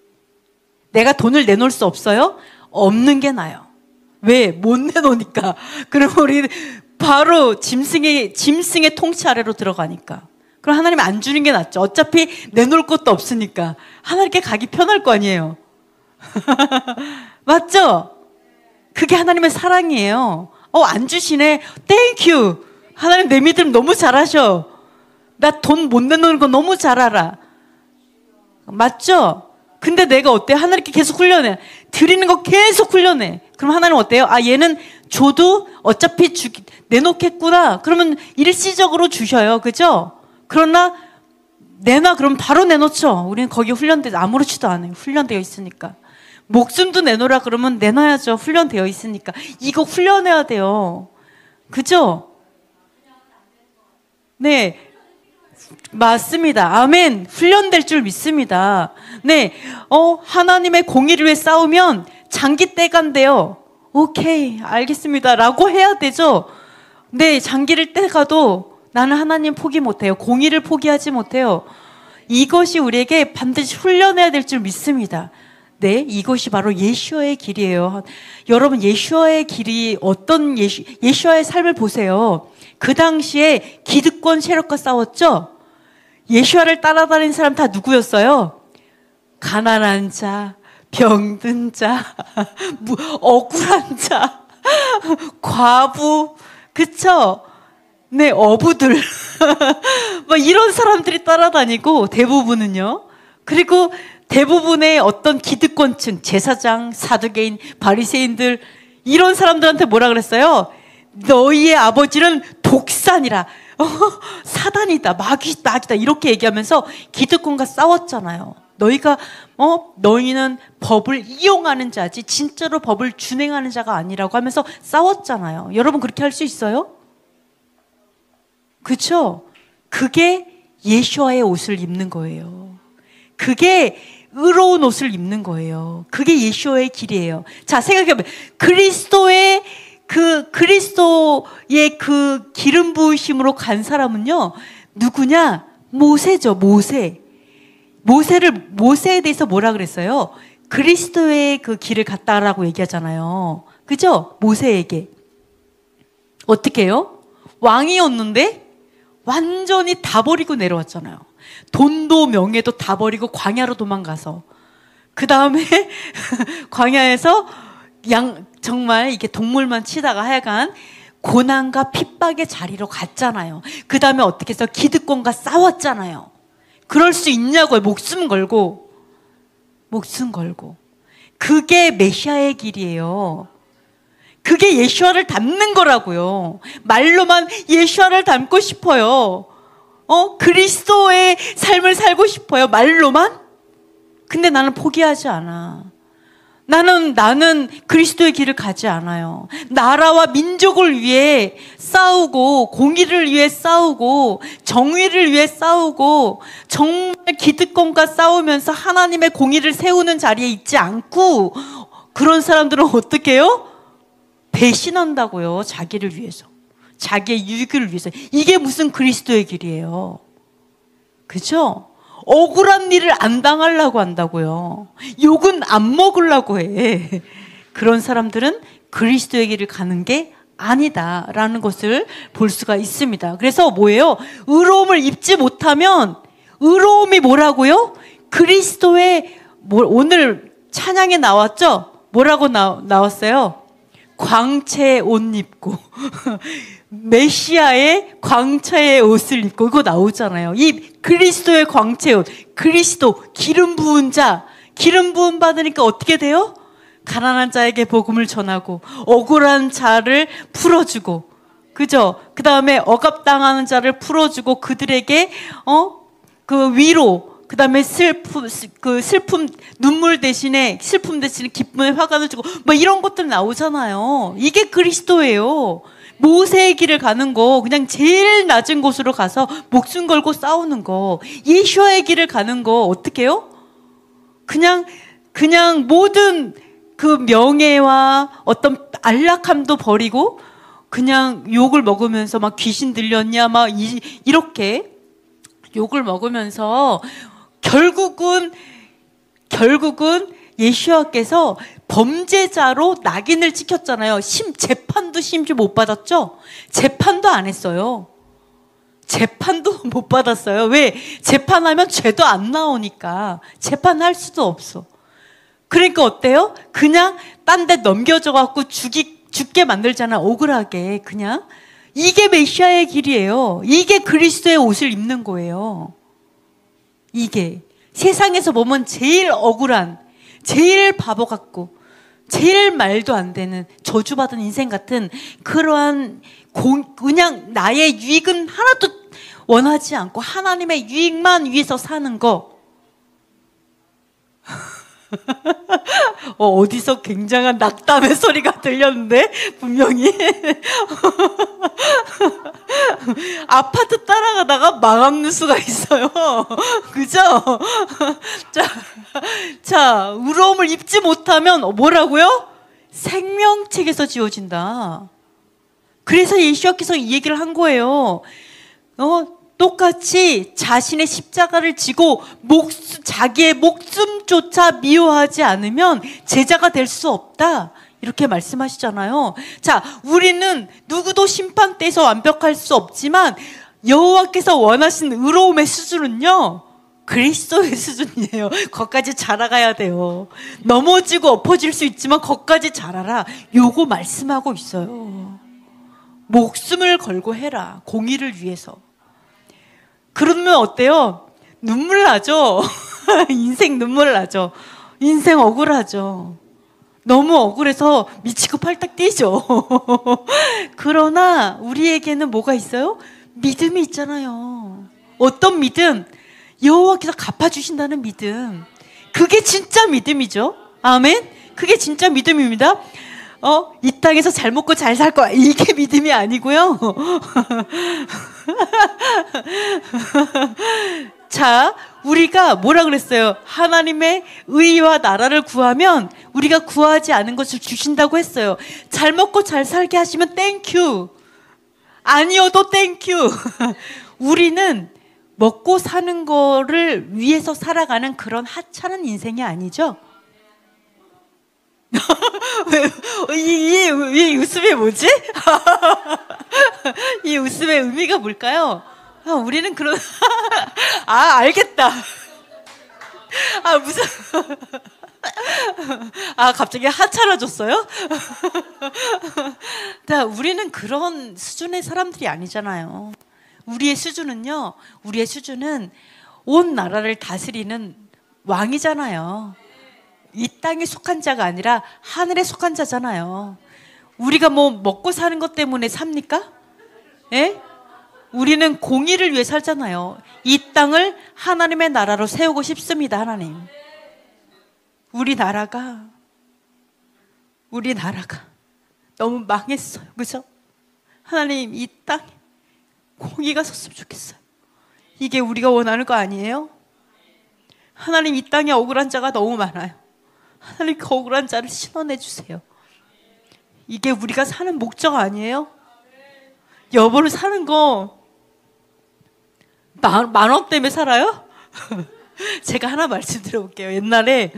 내가 돈을 내놓을 수 없어요? 없는 게 나아요. 왜? 못 내놓으니까. 그럼 우리 바로 짐승의 통치 아래로 들어가니까. 그럼 하나님 안 주는 게 낫죠. 어차피 내놓을 것도 없으니까. 하나님께 가기 편할 거 아니에요. 맞죠? 그게 하나님의 사랑이에요. 안 주시네. 땡큐. 하나님 내 믿음 너무 잘하셔. 나 돈 못 내놓는 거 너무 잘 알아. 맞죠? 근데 내가 어때요? 하나님께 계속 훈련해. 드리는 거 계속 훈련해. 그럼 하나님 어때요? 얘는 줘도 어차피 내놓겠구나. 그러면 일시적으로 주셔요. 그죠? 그러나 내놔 그럼 바로 내놓죠. 우리는 거기에 아무렇지도 않아요. 훈련되어 있으니까. 목숨도 내놓으라 그러면 내놔야죠. 훈련되어 있으니까. 이거 훈련해야 돼요. 그죠? 네. 맞습니다. 아멘. 훈련될 줄 믿습니다. 네. 하나님의 공의를 위해 싸우면 장기 떼간대요. 오케이. 알겠습니다. 라고 해야 되죠. 네. 장기를 떼가도 나는 하나님 포기 못해요. 공의를 포기하지 못해요. 이것이 우리에게 반드시 훈련해야 될 줄 믿습니다. 네. 이것이 바로 예수와의 길이에요. 여러분, 예수와의 길이 어떤 예수와의 삶을 보세요. 그 당시에 기득권 세력과 싸웠죠? 예수와를 따라다니는 사람 다 누구였어요? 가난한 자, 병든 자, 억울한 자, 과부, 그쵸? 네, 어부들. 이런 사람들이 따라다니고, 대부분은요. 그리고 대부분의 어떤 기득권층, 제사장, 사두개인, 바리새인들, 이런 사람들한테 뭐라 그랬어요? 너희의 아버지는 독산이라. 사단이다, 마귀다, 이렇게 얘기하면서 기득권과 싸웠잖아요. 너희는 법을 이용하는 자지 진짜로 법을 준행하는 자가 아니라고 하면서 싸웠잖아요. 여러분 그렇게 할 수 있어요? 그쵸? 그게 예수와의 옷을 입는 거예요. 그게 의로운 옷을 입는 거예요. 그게 예수와의 길이에요. 자, 생각해보면 그리스도의 그 기름 부으심으로 간 사람은요, 누구냐? 모세죠, 모세. 모세에 대해서 뭐라 그랬어요? 그리스도의 그 길을 갔다라고 얘기하잖아요. 그죠? 모세에게. 어떻게 해요? 왕이었는데 완전히 다 버리고 내려왔잖아요. 돈도 명예도 다 버리고 광야로 도망가서. 그 다음에 광야에서 정말 이게 동물만 치다가 하여간 고난과 핍박의 자리로 갔잖아요. 그 다음에 어떻게 해서 기득권과 싸웠잖아요. 그럴 수 있냐고요. 목숨 걸고. 그게 메시아의 길이에요. 그게 예수와를 닮는 거라고요. 말로만 예수와를 닮고 싶어요. 그리스도의 삶을 살고 싶어요. 말로만? 근데 나는 포기하지 않아. 나는 그리스도의 길을 가지 않아요. 나라와 민족을 위해 싸우고, 공의를 위해 싸우고, 정의를 위해 싸우고, 정말 기득권과 싸우면서 하나님의 공의를 세우는 자리에 있지 않고, 그런 사람들은 어떻게 해요? 배신한다고요. 자기를 위해서. 자기의 유익을 위해서. 이게 무슨 그리스도의 길이에요. 그죠? 억울한 일을 안 당하려고 한다고요. 욕은 안 먹으려고 해. 그런 사람들은 그리스도의 길을 가는 게 아니다라는 것을 볼 수가 있습니다. 그래서 뭐예요? 의로움을 입지 못하면 의로움이 뭐라고요? 그리스도의 오늘 찬양에 나왔죠? 뭐라고 나왔어요? 광채의 옷 입고 메시아의 광채의 옷을 입고 이거 나오잖아요. 이 그리스도의 광채의 옷, 그리스도 기름 부은 자, 기름 부음 받으니까 어떻게 돼요? 가난한 자에게 복음을 전하고 억울한 자를 풀어주고, 그죠? 그 다음에 억압당하는 자를 풀어주고 그들에게 그 위로, 그다음에 슬픔 눈물 대신에 슬픔 대신에 기쁨의 화관을 주고 뭐 이런 것들 나오잖아요. 이게 그리스도예요. 모세의 길을 가는 거, 그냥 제일 낮은 곳으로 가서 목숨 걸고 싸우는 거. 예수와의 길을 가는 거 어떻게 해요? 그냥 모든 그 명예와 어떤 안락함도 버리고 그냥 욕을 먹으면서 막 귀신 들렸냐 막 이렇게 욕을 먹으면서 결국은 예수와께서 범죄자로 낙인을 찍혔잖아요. 재판도 심지어 못 받았죠? 재판도 안 했어요. 재판도 못 받았어요. 왜? 재판하면 죄도 안 나오니까 재판할 수도 없어. 그러니까 어때요? 그냥 딴 데 넘겨줘갖고 죽게 만들잖아. 억울하게 그냥. 이게 메시아의 길이에요. 이게 그리스도의 옷을 입는 거예요. 이게 세상에서 보면 제일 억울한, 제일 바보 같고 제일 말도 안 되는 저주받은 인생 같은 그러한 그냥 나의 유익은 하나도 원하지 않고 하나님의 유익만 위해서 사는 거. 어디서 굉장한 낙담의 소리가 들렸는데 분명히 아파트 따라가다가 마감 누수가 있어요. 그죠? 자, 의로움을 입지 못하면 뭐라고요? 생명책에서 지워진다. 그래서 예수께서 이 얘기를 한 거예요. 똑같이 자신의 십자가를 지고 자기의 목숨조차 미워하지 않으면 제자가 될 수 없다. 이렇게 말씀하시잖아요. 자, 우리는 누구도 심판대에서 완벽할 수 없지만 여호와께서 원하신 의로움의 수준은요, 그리스도의 수준이에요. 거기까지 자라가야 돼요. 넘어지고 엎어질 수 있지만 거기까지 자라라. 요거 말씀하고 있어요. 목숨을 걸고 해라. 공의를 위해서. 그러면 어때요? 눈물 나죠? 인생 눈물 나죠? 인생 억울하죠? 너무 억울해서 미치고 팔딱 뛰죠? 그러나 우리에게는 뭐가 있어요? 믿음이 있잖아요. 어떤 믿음? 여호와께서 갚아주신다는 믿음. 그게 진짜 믿음이죠. 아멘? 그게 진짜 믿음입니다. 이 땅에서 잘 먹고 잘 살 거야. 이게 믿음이 아니고요. 자, 우리가 뭐라 그랬어요? 하나님의 의와 나라를 구하면 우리가 구하지 않은 것을 주신다고 했어요. 잘 먹고 잘 살게 하시면 땡큐. 아니어도 땡큐. 우리는 먹고 사는 거를 위해서 살아가는 그런 하찮은 인생이 아니죠? 이 웃음이 뭐지? 이 웃음의 의미가 뭘까요? 우리는 그런 알겠다. 무슨 갑자기 하찮아졌어요? 우리는 그런 수준의 사람들이 아니잖아요. 우리의 수준은 온 나라를 다스리는 왕이잖아요. 이 땅에 속한 자가 아니라 하늘에 속한 자잖아요. 우리가 뭐 먹고 사는 것 때문에 삽니까? 예? 우리는 공의를 위해 살잖아요. 이 땅을 하나님의 나라로 세우고 싶습니다. 하나님. 우리 나라가 너무 망했어요. 그죠? 하나님, 이 땅에 공의가 섰으면 좋겠어요. 이게 우리가 원하는 거 아니에요? 하나님, 이 땅에 억울한 자가 너무 많아요. 하나님, 그 억울한 자를 신원해 주세요. 이게 우리가 사는 목적 아니에요? 여보를 사는 거 만 원 때문에 살아요? 제가 하나 말씀드려볼게요. 옛날에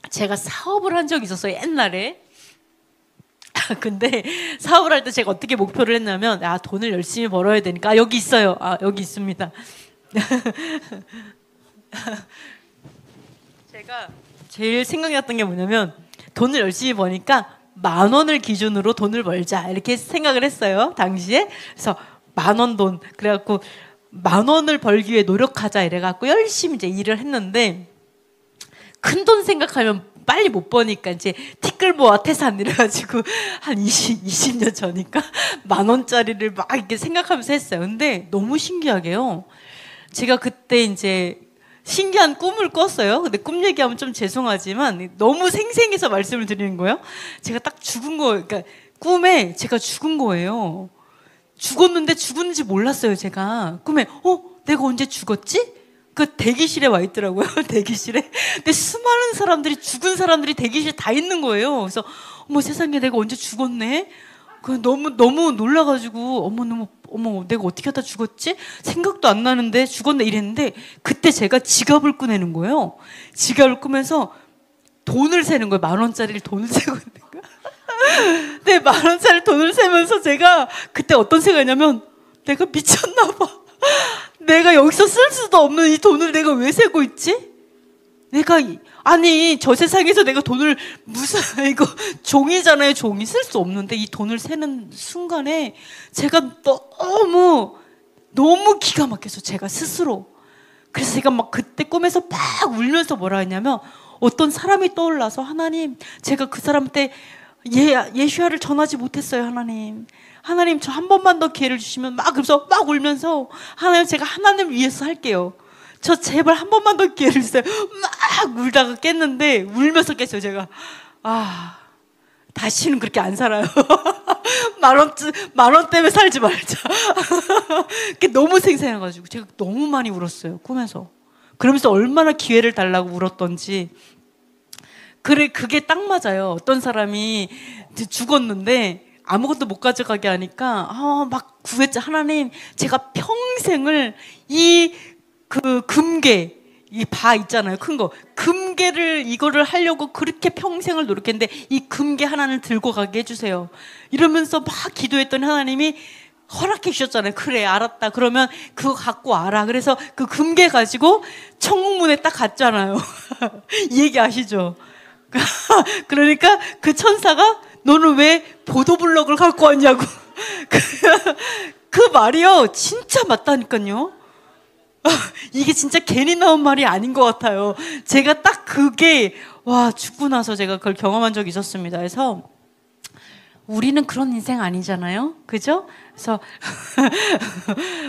제가 사업을 한 적이 있었어요. 옛날에. 근데 사업을 할 때 제가 어떻게 목표를 했냐면, 돈을 열심히 벌어야 되니까. 여기 있어요. 여기 있습니다. 제가 제일 생각이 났던 게 뭐냐면, 돈을 열심히 버니까 10,000원을 기준으로 돈을 벌자, 이렇게 생각을 했어요. 당시에. 그래서 10,000원 돈. 그래갖고 10,000원을 벌기 위해 노력하자 이래갖고 열심히 이제 일을 했는데, 큰 돈 생각하면 빨리 못 버니까 이제 티끌모아 태산 이래가지고 한 20년 전이니까 10,000원짜리를 막 이렇게 생각하면서 했어요. 근데 너무 신기하게요. 제가 그때 이제 신기한 꿈을 꿨어요. 근데 꿈 얘기하면 좀 죄송하지만 너무 생생해서 말씀을 드리는 거예요. 제가 딱 죽은 거, 그러니까 꿈에 제가 죽은 거예요. 죽었는데 죽었는지 몰랐어요, 제가. 꿈에, 내가 언제 죽었지? 그 대기실에 와 있더라고요, 대기실에. 근데 수많은 사람들이, 죽은 사람들이 대기실에 다 있는 거예요. 그래서, 어머, 세상에 내가 언제 죽었네? 너무 놀라가지고, 어머, 내가 어떻게 하다 죽었지? 생각도 안 나는데 죽었네 이랬는데, 그때 제가 지갑을 꺼내는 거예요. 지갑을 꺼면서 돈을 세는 거예요. 10,000원짜리를 돈을 세고 있는 거예요. 근데 10,000원짜리 돈을 세면서 제가 그때 어떤 생각이냐면, 내가 미쳤나봐. 내가 여기서 쓸 수도 없는 이 돈을 내가 왜 세고 있지? 아니, 저 세상에서 내가 돈을 이거 종이잖아요, 종이. 쓸 수 없는데 이 돈을 세는 순간에 제가 너무 기가 막혀서 제가 스스로. 그래서 제가 막 그때 꿈에서 막 울면서 뭐라 했냐면, 어떤 사람이 떠올라서, 하나님, 제가 그 사람한테 예수야를 전하지 못했어요, 하나님. 하나님, 저 한 번만 더 기회를 주시면, 그래서 막 울면서, 하나님, 제가 하나님 위해서 할게요. 저 제발 한 번만 더 기회를 주세요. 막 울다가 깼는데, 울면서 깼어요, 제가. 다시는 그렇게 안 살아요. 10,000원 때문에 살지 말자. 그게 너무 생생해가지고, 제가 너무 많이 울었어요, 꿈에서. 그러면서 얼마나 기회를 달라고 울었던지. 그게 딱 맞아요. 어떤 사람이 죽었는데, 아무것도 못 가져가게 하니까 막 구했죠. 하나님, 제가 평생을 금괴, 이 바 있잖아요, 큰 거, 금괴를 이거를 하려고 그렇게 평생을 노력했는데 이 금괴 하나는 들고 가게 해주세요. 이러면서 막 기도했더니 하나님이 허락해 주셨잖아요. 그래, 알았다. 그러면 그거 갖고 와라. 그래서 그 금괴 가지고 천국문에 딱 갔잖아요. 이 얘기 아시죠? 그러니까 그 천사가, 너는 왜 보도블럭을 갖고 왔냐고. 그 말이요, 진짜 맞다니까요. 이게 진짜 괜히 나온 말이 아닌 것 같아요. 제가 딱 그게, 죽고 나서 제가 그걸 경험한 적이 있었습니다. 그래서 우리는 그런 인생 아니잖아요, 그죠? 그래서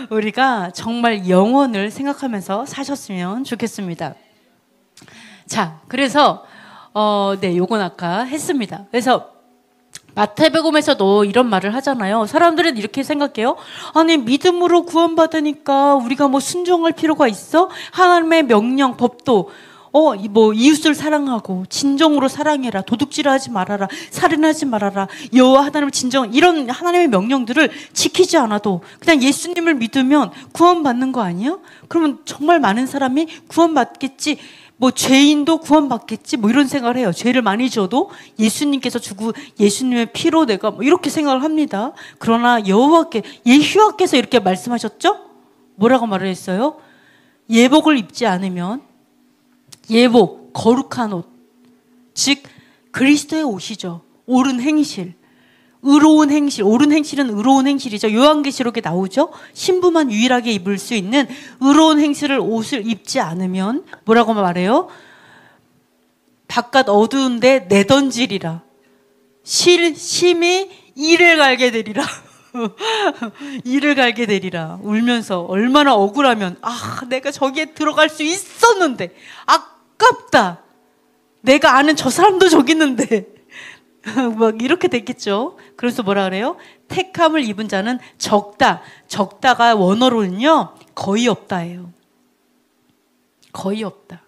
우리가 정말 영혼을 생각하면서 사셨으면 좋겠습니다. 자, 그래서 요건 아까 했습니다. 그래서 마태복음에서도 이런 말을 하잖아요. 사람들은 이렇게 생각해요. 아니, 믿음으로 구원받으니까 우리가 뭐 순종할 필요가 있어? 하나님의 명령, 법도, 이웃을 사랑하고 진정으로 사랑해라, 도둑질하지 말아라, 살인하지 말아라, 여호와 하나님을 이런 하나님의 명령들을 지키지 않아도 그냥 예수님을 믿으면 구원받는 거 아니야? 그러면 정말 많은 사람이 구원받겠지, 죄인도 구원받겠지, 이런 생각을 해요. 죄를 많이 지어도 예수님께서 주고 예수님의 피로 내가 이렇게 생각을 합니다. 그러나 예수와께서 이렇게 말씀하셨죠? 뭐라고 말을 했어요? 예복을 입지 않으면, 예복, 거룩한 옷, 즉 그리스도의 옷이죠. 옳은 행실, 의로운 행실, 옳은 행실은 의로운 행실이죠. 요한계시록에 나오죠. 신부만 유일하게 입을 수 있는 의로운 행실을, 옷을 입지 않으면 뭐라고 말해요? 바깥 어두운데 내던지리라. 심히 이를 갈게 되리라. 이를 갈게 되리라. 울면서 얼마나 억울하면, 내가 저기에 들어갈 수 있었는데 아깝다. 내가 아는 저 사람도 저기 있는데. 막 이렇게 됐겠죠. 그래서 뭐라 그래요? 택함을 입은 자는 적다. 적다가 원어로는요, 거의 없다예요. 거의 없다.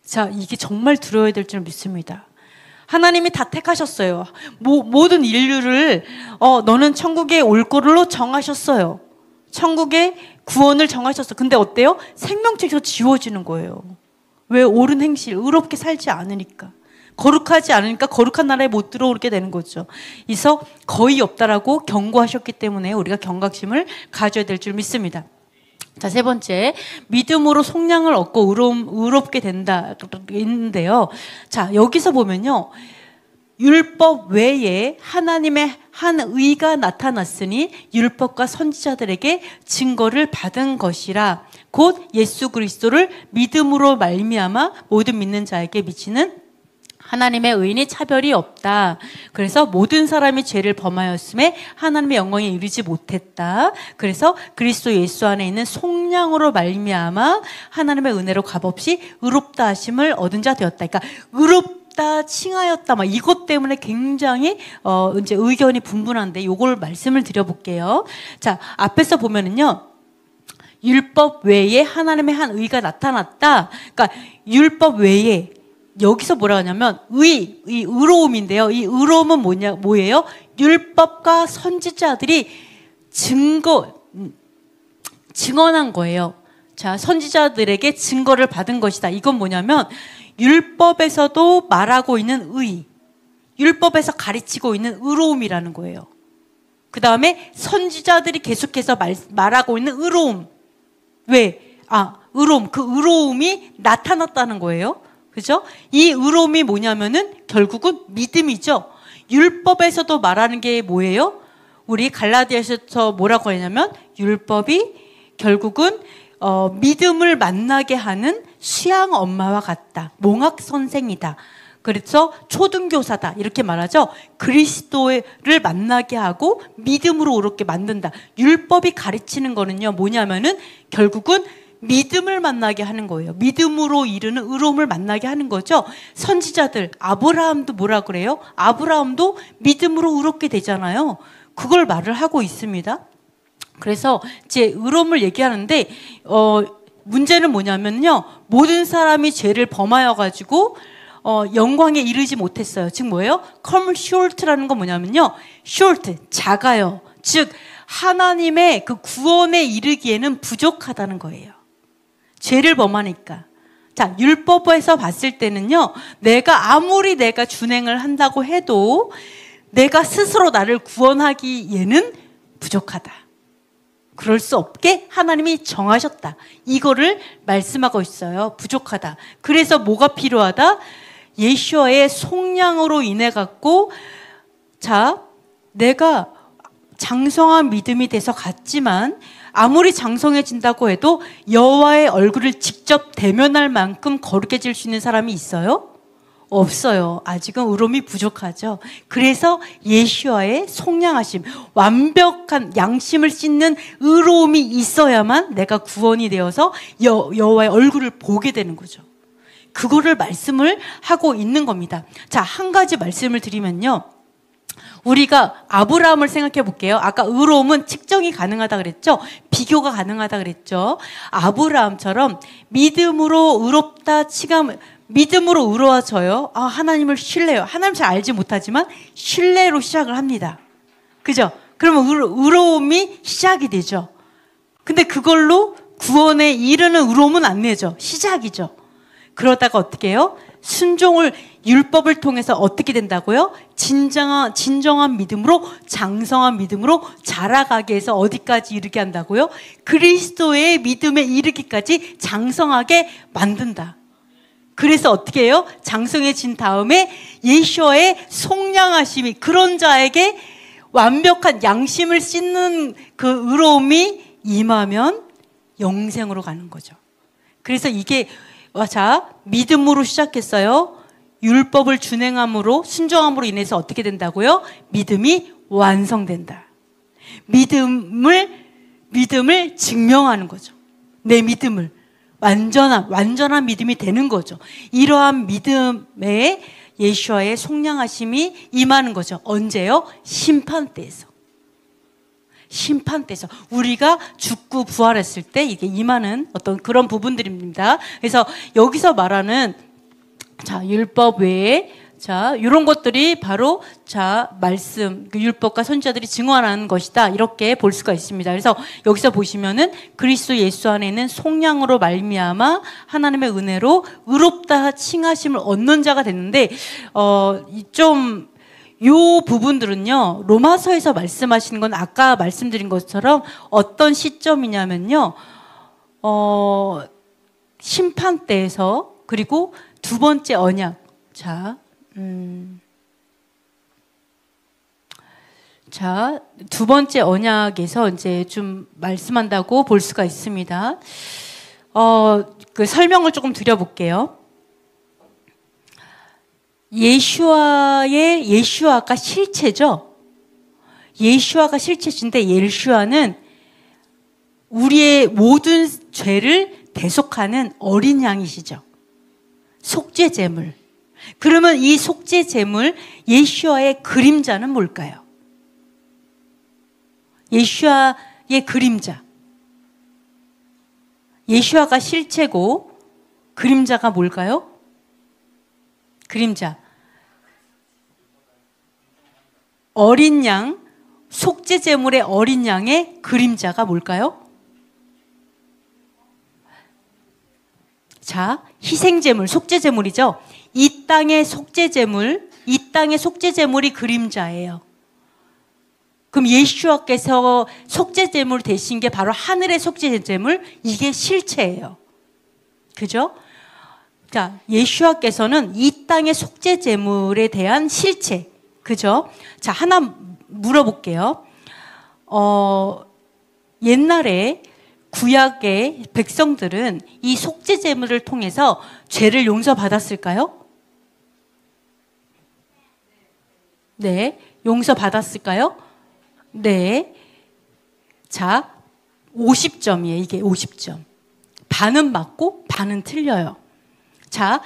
자, 이게 정말 들어야 될 줄 믿습니다. 하나님이 다 택하셨어요. 모든 인류를 너는 천국에 올 거로 정하셨어요. 천국의 구원을 정하셨어. 근데 어때요? 생명책에서 지워지는 거예요. 왜? 옳은 행실, 의롭게 살지 않으니까. 거룩하지 않으니까 거룩한 나라에 못 들어오게 되는 거죠. 그래서 거의 없다라고 경고하셨기 때문에 우리가 경각심을 가져야 될 줄 믿습니다. 자, 세 번째, 믿음으로 속량을 얻고 의롭게 된다 있는데요. 자, 여기서 보면요, 율법 외에 하나님의 한 의가 나타났으니 율법과 선지자들에게 증거를 받은 것이라. 곧 예수 그리스도를 믿음으로 말미암아 모든 믿는 자에게 미치는 하나님의 의인이 차별이 없다. 그래서 모든 사람이 죄를 범하였음에 하나님의 영광에 이르지 못했다. 그래서 그리스도 예수 안에 있는 속량으로 말미암아 하나님의 은혜로 값없이 의롭다 하심을 얻은 자 되었다. 그러니까 의롭다 칭하였다. 막 이것 때문에 굉장히 이제 의견이 분분한데 요걸 말씀을 드려볼게요. 자, 앞에서 보면은요. 율법 외에 하나님의 한 의가 나타났다. 그러니까 율법 외에 여기서 뭐라 하냐면 이 의로움인데요. 이 의로움은 뭐예요? 율법과 선지자들이 증언한 거예요. 자, 선지자들에게 증거를 받은 것이다. 이건 뭐냐면 율법에서도 말하고 있는 의, 율법에서 가르치고 있는 의로움이라는 거예요. 그 다음에 선지자들이 계속해서 말하고 있는 의로움. 왜? 의로움. 그 의로움이 나타났다는 거예요. 그죠? 이 의로움이 뭐냐면은 결국은 믿음이죠. 율법에서도 말하는 게 뭐예요? 우리 갈라디아서부터 뭐라고 하냐면 율법이 결국은 믿음을 만나게 하는 수양 엄마와 같다. 몽학 선생이다. 그래서 초등교사다. 이렇게 말하죠. 그리스도를 만나게 하고 믿음으로 오르게 만든다. 율법이 가르치는 거는요. 뭐냐면은 결국은 믿음을 만나게 하는 거예요. 믿음으로 이르는 의로움을 만나게 하는 거죠. 선지자들 아브라함도 뭐라 그래요? 아브라함도 믿음으로 의롭게 되잖아요. 그걸 말을 하고 있습니다. 그래서 이제 의로움을 얘기하는데 문제는 뭐냐면요. 모든 사람이 죄를 범하여 가지고 영광에 이르지 못했어요. 즉 뭐예요? come short라는 건 뭐냐면요. short 작아요. 즉 하나님의 그 구원에 이르기에는 부족하다는 거예요. 죄를 범하니까. 자, 율법에서 봤을 때는요. 아무리 내가 준행을 한다고 해도 내가 스스로 나를 구원하기에는 부족하다. 그럴 수 없게 하나님이 정하셨다. 이거를 말씀하고 있어요. 부족하다. 그래서 뭐가 필요하다? 예수와의 속량으로 인해 갖고 자, 내가 장성한 믿음이 돼서 갔지만 아무리 장성해진다고 해도 여호와의 얼굴을 직접 대면할 만큼 거룩해질 수 있는 사람이 있어요? 없어요. 아직은 의로움이 부족하죠. 그래서 예수와의 속량하심, 완벽한 양심을 씻는 의로움이 있어야만 내가 구원이 되어서 여호와의 얼굴을 보게 되는 거죠. 그거를 말씀을 하고 있는 겁니다. 자, 한 가지 말씀을 드리면요. 우리가 아브라함을 생각해 볼게요. 아까 의로움은 측정이 가능하다 그랬죠? 비교가 가능하다 그랬죠? 아브라함처럼 믿음으로 의롭다 믿음으로 의로워져요. 하나님을 신뢰해요. 하나님 잘 알지 못하지만 신뢰로 시작을 합니다. 그죠? 그러면 의로움이 시작이 되죠. 근데 그걸로 구원에 이르는 의로움은 안 내죠. 시작이죠. 그러다가 어떻게 해요? 순종을 율법을 통해서 어떻게 된다고요? 진정한 믿음으로 장성한 믿음으로 자라가게 해서 어디까지 이르게 한다고요? 그리스도의 믿음에 이르기까지 장성하게 만든다. 그래서 어떻게 해요? 장성해진 다음에 예수와의 속량하심이 그런 자에게 완벽한 양심을 씻는 그 의로움이 임하면 영생으로 가는 거죠. 그래서 이게 믿음으로 시작했어요. 율법을 준행함으로 순종함으로 인해서 어떻게 된다고요? 믿음이 완성된다. 믿음을 증명하는 거죠. 내 믿음을 완전한 믿음이 되는 거죠. 이러한 믿음에 예수와의 속량하심이 임하는 거죠. 언제요? 심판 때에서. 우리가 죽고 부활했을 때 이게 임하는 어떤 그런 부분들입니다. 그래서 여기서 말하는 율법 외에 이런 것들이 바로 말씀, 율법과 선지자들이 증언하는 것이다. 이렇게 볼 수가 있습니다. 그래서 여기서 보시면은 그리스도 예수 안에 있는 속량으로 말미암아 하나님의 은혜로 의롭다 칭하심을 얻는 자가 됐는데 요 부분들은요, 로마서에서 말씀하시는 건 아까 말씀드린 것처럼 어떤 시점이냐면요, 심판 때에서, 그리고 두 번째 언약. 두 번째 언약에서 이제 좀 말씀한다고 볼 수가 있습니다. 그 설명을 조금 드려볼게요. 예슈아가 실체죠. 예슈아가 실체인데 예슈아는 우리의 모든 죄를 대속하는 어린 양이시죠. 속죄 제물. 그러면 이 속죄 제물 예슈아의 그림자는 뭘까요? 예슈아의 그림자. 예슈아가 실체고 그림자가 뭘까요? 그림자. 어린 양, 속죄 제물의 어린 양의 그림자가 뭘까요? 자, 희생 제물, 속죄 제물이죠. 이 땅의 속죄 제물이 그림자예요. 그럼 예수와께서 속죄 제물 되신 게 바로 하늘의 속죄 제물, 이게 실체예요. 그죠? 자, 예수와께서는 이 땅의 속죄 제물에 대한 실체. 그죠? 자, 하나 물어볼게요. 옛날에 구약의 백성들은 이 속죄 제물을 통해서 죄를 용서받았을까요? 네, 용서받았을까요? 네. 자, 50점이에요. 이게 50점. 반은 맞고 반은 틀려요. 자,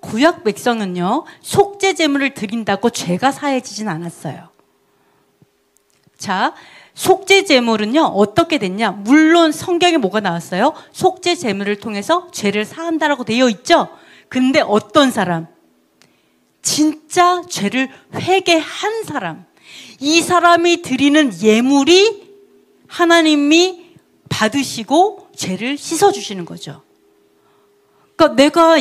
구약 백성은요, 속죄 제물을 드린다고 죄가 사해지진 않았어요. 자, 속죄 제물은요, 어떻게 됐냐? 물론 성경에 뭐가 나왔어요? 속죄 제물을 통해서 죄를 사한다라고 되어 있죠? 근데 어떤 사람? 진짜 죄를 회개한 사람. 이 사람이 드리는 예물이 하나님이 받으시고 죄를 씻어주시는 거죠. 그러니까 내가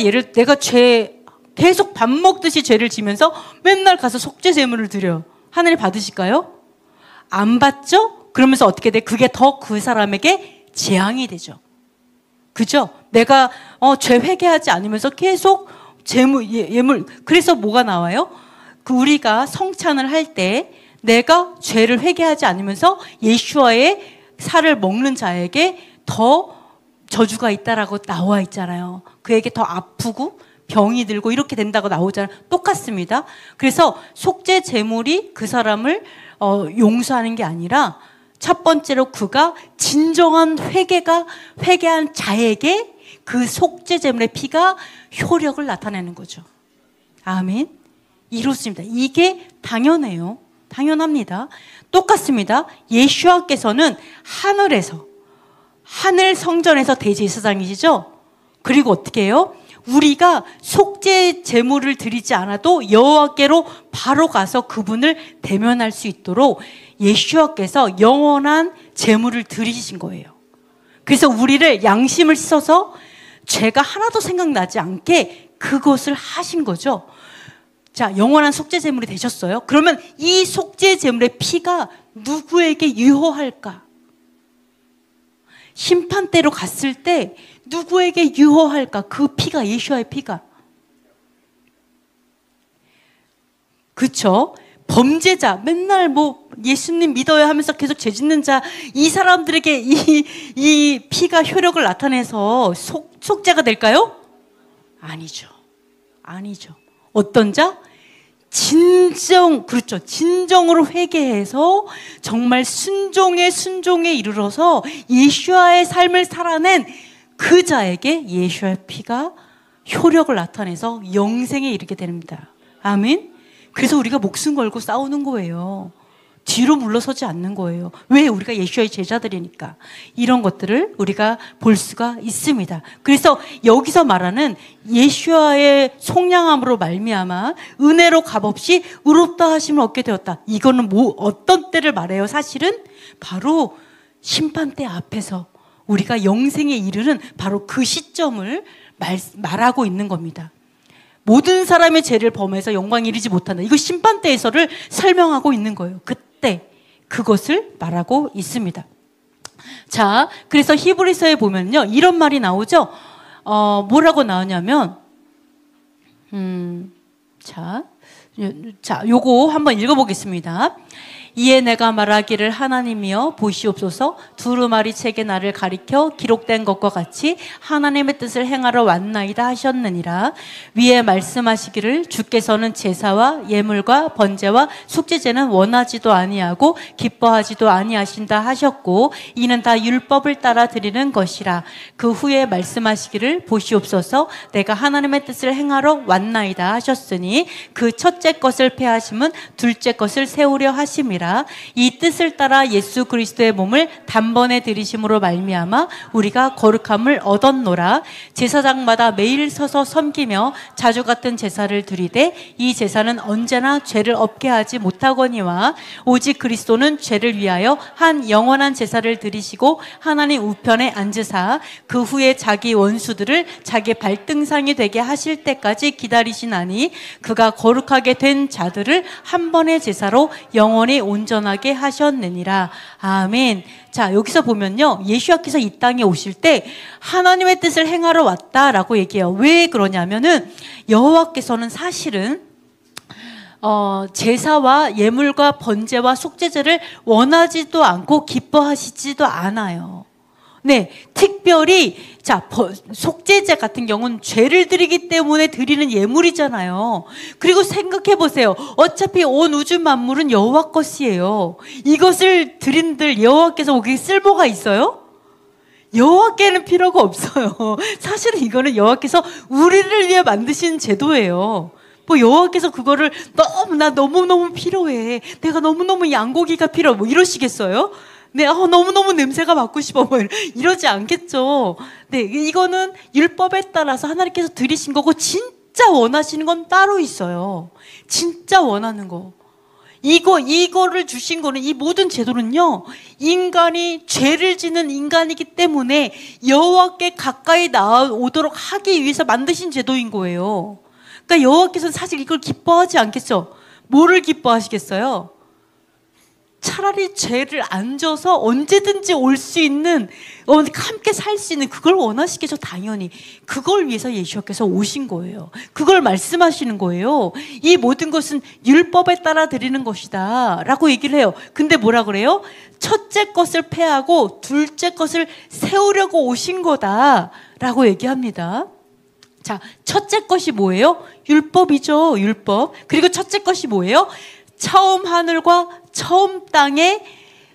계속 밥 먹듯이 죄를 지면서 맨날 가서 속죄 제물을 드려. 하나님 받으실까요? 안 받죠? 그러면서 어떻게 돼? 그게 더 그 사람에게 재앙이 되죠. 그죠? 내가 죄 회개하지 않으면서 계속 예물. 그래서 뭐가 나와요? 우리가 성찬을 할 때 내가 죄를 회개하지 않으면서 예수와의 살을 먹는 자에게 더 저주가 있다라고 나와 있잖아요. 그에게 더 아프고 병이 들고 이렇게 된다고 나오잖아요. 똑같습니다. 그래서 속죄 제물이 그 사람을 용서하는 게 아니라 첫 번째로 그가 진정한 회개한 자에게 그 속죄 제물의 피가 효력을 나타내는 거죠. 아멘. 이렇습니다. 이게 당연해요. 당연합니다. 똑같습니다. 예수와께서는 하늘 성전에서 대제사장이시죠. 그리고 어떻게 해요? 우리가 속죄 제물을 드리지 않아도 여호와께로 바로 가서 그분을 대면할 수 있도록 예수와께서 영원한 제물을 드리신 거예요. 그래서 우리를 양심을 씻어서 죄가 하나도 생각나지 않게 그것을 하신 거죠. 자, 영원한 속죄 제물이 되셨어요. 그러면 이 속죄 제물의 피가 누구에게 유효할까? 심판대로 갔을 때 누구에게 유효할까? 그 피가, 예수와의 피가. 그쵸? 범죄자, 맨날 예수님 믿어요 하면서 계속 죄 짓는 자, 이 사람들에게 이 피가 효력을 나타내서 속죄가 될까요? 아니죠. 어떤 자? 그렇죠. 진정으로 회개해서 정말 순종에 이르러서 예수와의 삶을 살아낸 그 자에게 예수와의 피가 효력을 나타내서 영생에 이르게 됩니다. 아멘. 그래서 우리가 목숨 걸고 싸우는 거예요. 뒤로 물러서지 않는 거예요. 왜? 우리가 예수와의 제자들이니까. 이런 것들을 우리가 볼 수가 있습니다. 그래서 여기서 말하는 예수와의 속량함으로 말미암아 은혜로 값없이 의롭다 하심을 얻게 되었다. 이거는 어떤 때를 말해요? 사실은 바로 심판대 앞에서 우리가 영생에 이르는 바로 그 시점을 말하고 있는 겁니다. 모든 사람의 죄를 범해서 영광에 이르지 못한다. 이거 심판대에서를 설명하고 있는 거예요. 그때 그것을 말하고 있습니다. 자, 그래서 히브리서에 보면요, 이런 말이 나오죠. 뭐라고 나오냐면, 자, 요거 한번 읽어보겠습니다. 이에 내가 말하기를 하나님이여 보시옵소서 두루마리 책에 나를 가리켜 기록된 것과 같이 하나님의 뜻을 행하러 왔나이다 하셨느니라. 위에 말씀하시기를 주께서는 제사와 예물과 번제와 속죄제는 원하지도 아니하고 기뻐하지도 아니하신다 하셨고 이는 다 율법을 따라 드리는 것이라. 그 후에 말씀하시기를 보시옵소서 내가 하나님의 뜻을 행하러 왔나이다 하셨으니 그 첫째 것을 폐하심은 둘째 것을 세우려 하심이라. 이 뜻을 따라 예수 그리스도의 몸을 단번에 드리심으로 말미암아 우리가 거룩함을 얻었노라. 제사장마다 매일 서서 섬기며 자주 같은 제사를 드리되 이 제사는 언제나 죄를 없게 하지 못하거니와 오직 그리스도는 죄를 위하여 한 영원한 제사를 드리시고 하나님 우편에 앉으사 그 후에 자기 원수들을 자기 발등상이 되게 하실 때까지 기다리시나니 그가 거룩하게 된 자들을 한 번의 제사로 영원히 온전하게 하셨느니라. 아멘. 자, 여기서 보면요, 예수님께서 이 땅에 오실 때 하나님의 뜻을 행하러 왔다라고 얘기해요. 왜 그러냐면은 여호와께서는 사실은 제사와 예물과 번제와 속죄제를 원하지도 않고 기뻐하시지도 않아요. 네, 특별히 속죄제 같은 경우는 죄를 드리기 때문에 드리는 예물이잖아요. 그리고 생각해 보세요. 어차피 온 우주 만물은 여호와 것이에요. 이것을 드린들 여호와께서 거기 쓸모가 있어요? 여호와께는 필요가 없어요. 사실은 이거는 여호와께서 우리를 위해 만드신 제도예요. 뭐 여호와께서 그거를 나 너무너무 필요해. 내가 너무너무 양고기가 필요해. 뭐 이러시겠어요? 네, 너무너무 냄새가 맡고 싶어. 뭐 이러지 않겠죠. 네, 이거는 율법에 따라서 하나님께서 드리신 거고 진짜 원하시는 건 따로 있어요. 진짜 원하는 거. 이거를 주신 거는 이 모든 제도는요. 인간이 죄를 지는 인간이기 때문에 여호와께 가까이 나오도록 하기 위해서 만드신 제도인 거예요. 그러니까 여호와께서는 사실 이걸 기뻐하지 않겠죠. 뭐를 기뻐하시겠어요? 차라리 죄를 안 져서 언제든지 올 수 있는, 함께 살 수 있는 그걸 원하시겠죠. 당연히 그걸 위해서 예수께서 오신 거예요. 그걸 말씀하시는 거예요. 이 모든 것은 율법에 따라 드리는 것이다 라고 얘기를 해요. 근데 뭐라 그래요? 첫째 것을 폐하고 둘째 것을 세우려고 오신 거다 라고 얘기합니다. 자, 첫째 것이 뭐예요? 율법이죠. 율법. 그리고 첫째 것이 뭐예요? 처음 하늘과 처음 땅에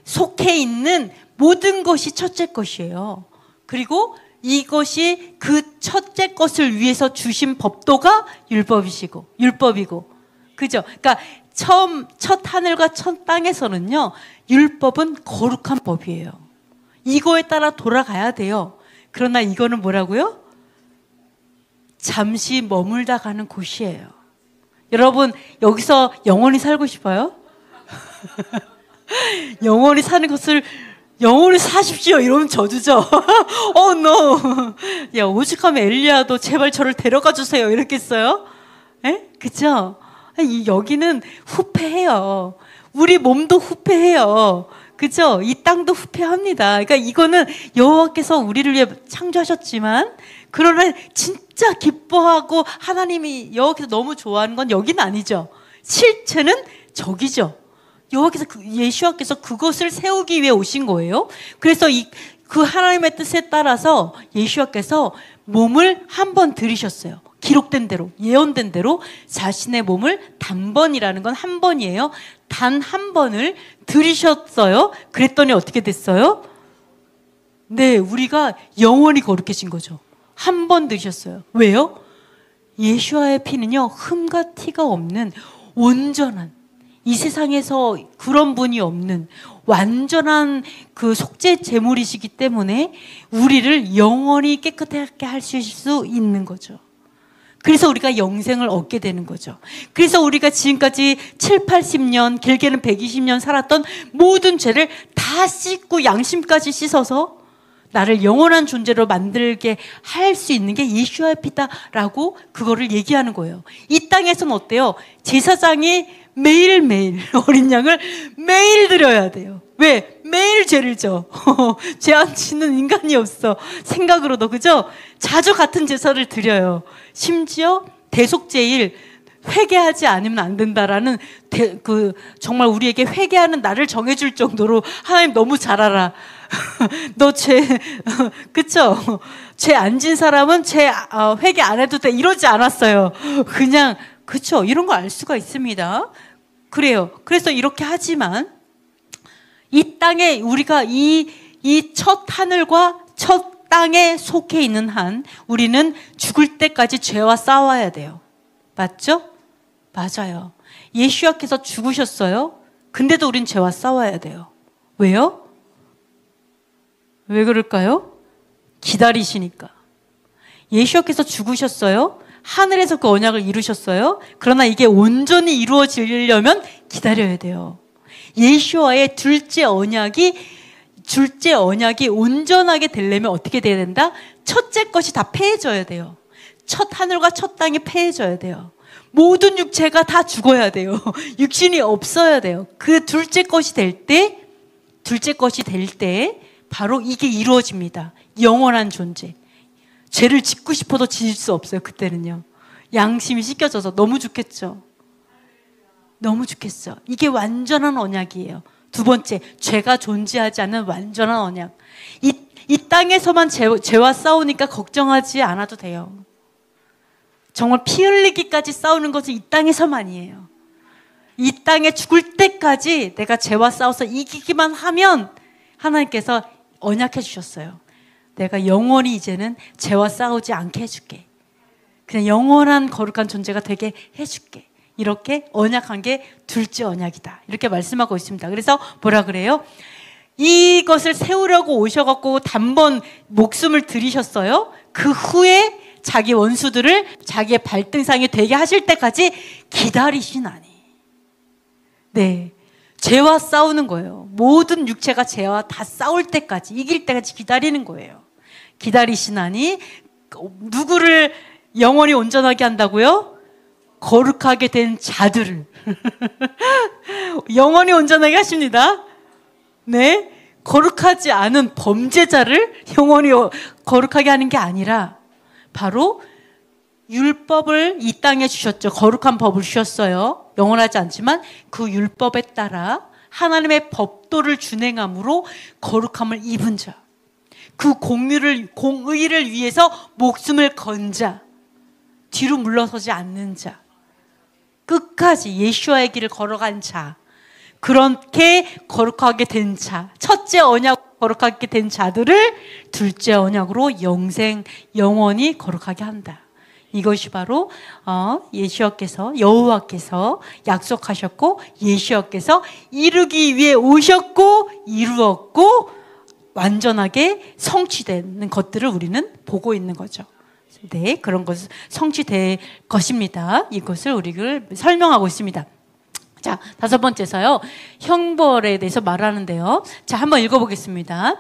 속해 있는 모든 것이 첫째 것이에요. 그리고 이것이 그 첫째 것을 위해서 주신 법도가 율법이고. 그죠? 그러니까 첫 하늘과 첫 땅에서는요, 율법은 거룩한 법이에요. 이거에 따라 돌아가야 돼요. 그러나 이거는 뭐라고요? 잠시 머물다 가는 곳이에요. 여러분, 여기서 영원히 살고 싶어요? 영원히 사는 것을 영원히 사십시오 이러면 저주죠. no. 야, 오죽하면 엘리야도 제발 저를 데려가 주세요 이랬겠어요? 에? 그죠? 여기는 후패해요. 우리 몸도 후패해요. 그죠? 이 땅도 후패합니다. 그러니까 이거는 여호와께서 우리를 위해 창조하셨지만, 그러나 진짜 기뻐하고 하나님이 여호와께서 너무 좋아하는 건 여기는 아니죠. 실체는 저기죠. 여호와께서 예수와께서 그것을 세우기 위해 오신 거예요. 그래서 그 하나님의 뜻에 따라서 예수와께서 몸을 한 번 들이셨어요. 기록된 대로, 예언된 대로 자신의 몸을 단번이라는 건 한 번이에요. 단 한 번을 들이셨어요. 그랬더니 어떻게 됐어요? 네, 우리가 영원히 거룩해진 거죠. 한 번 들이셨어요. 왜요? 예수와의 피는요, 흠과 티가 없는 온전한, 이 세상에서 그런 분이 없는 완전한 그 속죄 제물이시기 때문에 우리를 영원히 깨끗하게 하실 수 있는 거죠. 그래서 우리가 영생을 얻게 되는 거죠. 그래서 우리가 지금까지 7, 80년, 길게는 120년 살았던 모든 죄를 다 씻고 양심까지 씻어서 나를 영원한 존재로 만들게 할 수 있는 게 예수와의 피다라고 그거를 얘기하는 거예요. 이 땅에서는 어때요? 제사장이 매일매일 어린 양을 매일 드려야 돼요. 왜? 매일 죄를 져. 죄 안 짓는 인간이 없어. 생각으로도. 그죠? 자주 같은 제사를 드려요. 심지어 대속제일 회개하지 않으면 안 된다라는 정말 우리에게 회개하는 날을 정해줄 정도로 하나님 너무 잘 알아. 너 그쵸? 죄 안 진 사람은 회개 안 해도 돼. 이러지 않았어요. 그냥, 그쵸? 이런 거 알 수가 있습니다. 그래요. 그래서 이렇게 하지만, 이 땅에 우리가 이 첫 하늘과 첫 땅에 속해 있는 한, 우리는 죽을 때까지 죄와 싸워야 돼요. 맞죠? 맞아요. 예수님께서 죽으셨어요. 근데도 우린 죄와 싸워야 돼요. 왜요? 왜 그럴까요? 기다리시니까. 예수님께서 죽으셨어요. 하늘에서 그 언약을 이루셨어요. 그러나 이게 온전히 이루어지려면 기다려야 돼요. 예수와의 둘째 언약이 온전하게 되려면 어떻게 돼야 된다? 첫째 것이 다 패해져야 돼요. 첫 하늘과 첫 땅이 패해져야 돼요. 모든 육체가 다 죽어야 돼요. 육신이 없어야 돼요. 그 둘째 것이 될 때 바로 이게 이루어집니다. 영원한 존재. 죄를 짓고 싶어도 지을 수 없어요. 그때는요. 양심이 씻겨져서 너무 좋겠죠. 너무 좋겠어. 이게 완전한 언약이에요. 두 번째, 죄가 존재하지 않는 완전한 언약. 이 땅에서만 죄와 싸우니까 걱정하지 않아도 돼요. 정말 피 흘리기까지 싸우는 것은 이 땅에서만이에요. 이 땅에 죽을 때까지 내가 죄와 싸워서 이기기만 하면 하나님께서 언약해 주셨어요. 내가 영원히 이제는 죄와 싸우지 않게 해줄게. 그냥 영원한 거룩한 존재가 되게 해줄게. 이렇게 언약한 게 둘째 언약이다. 이렇게 말씀하고 있습니다. 그래서 뭐라 그래요? 이것을 세우려고 오셔갖고 단번 목숨을 들이셨어요. 그 후에 자기 원수들을 자기의 발등상이 되게 하실 때까지 기다리시나니. 네. 죄와 싸우는 거예요. 모든 육체가 죄와 다 싸울 때까지, 이길 때까지 기다리는 거예요. 기다리시나니, 누구를 영원히 온전하게 한다고요? 거룩하게 된 자들을. 영원히 온전하게 하십니다. 네. 거룩하지 않은 범죄자를 영원히 거룩하게 하는 게 아니라, 바로 율법을 이 땅에 주셨죠. 거룩한 법을 주셨어요. 영원하지 않지만 그 율법에 따라 하나님의 법도를 준행함으로 거룩함을 입은 자. 그 공의를 위해서 목숨을 건 자. 뒤로 물러서지 않는 자. 끝까지 예수와의 길을 걸어간 자. 그렇게 거룩하게 된 자. 첫째 언약 거룩하게 된 자들을 둘째 언약으로 영원히 거룩하게 한다. 이것이 바로 여호와께서 약속하셨고 예수께서 이루기 위해 오셨고 이루었고 완전하게 성취되는 것들을 우리는 보고 있는 거죠. 네, 그런 것은 성취될 것입니다. 이것을 우리를 설명하고 있습니다. 자, 다섯 번째서요. 형벌에 대해서 말하는데요. 자, 한번 읽어보겠습니다.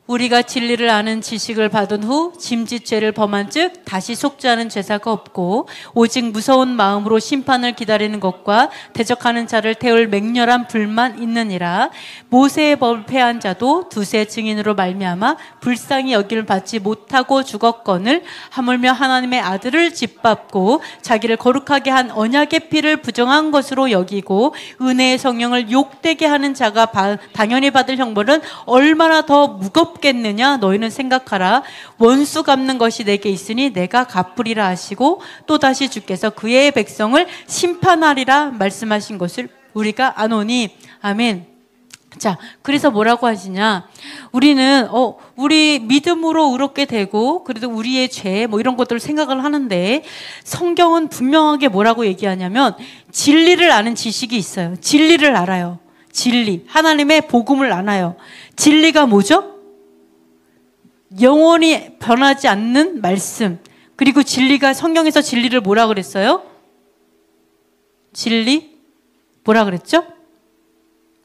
우리가 진리를 아는 지식을 받은 후 짐짓죄를 범한 즉 다시 속죄하는 제사가 없고 오직 무서운 마음으로 심판을 기다리는 것과 대적하는 자를 태울 맹렬한 불만 있느니라. 모세의 법을 폐한 자도 두세 증인으로 말미암아 불쌍히 여김을 받지 못하고 죽었거늘 하물며 하나님의 아들을 짓밟고 자기를 거룩하게 한 언약의 피를 부정한 것으로 여기고 은혜의 성령을 욕되게 하는 자가 당연히 받을 형벌은 얼마나 더 무겁겠느냐. 너희는 생각하라. 원수 갚는 것이 내게 있으니 내가 갚으리라 하시고 또다시 주께서 그의 백성을 심판하리라 말씀하신 것을 우리가 아노니. 아멘. 자, 그래서 뭐라고 하시냐? 우리는 우리 믿음으로 의롭게 되고 그래도 우리의 죄 뭐 이런 것들을 생각을 하는데 성경은 분명하게 뭐라고 얘기하냐면 진리를 아는 지식이 있어요. 진리를 알아요. 진리. 하나님의 복음을 알아요. 진리가 뭐죠? 영원히 변하지 않는 말씀. 그리고 진리가 성경에서 진리를 뭐라 그랬어요? 진리? 뭐라 그랬죠?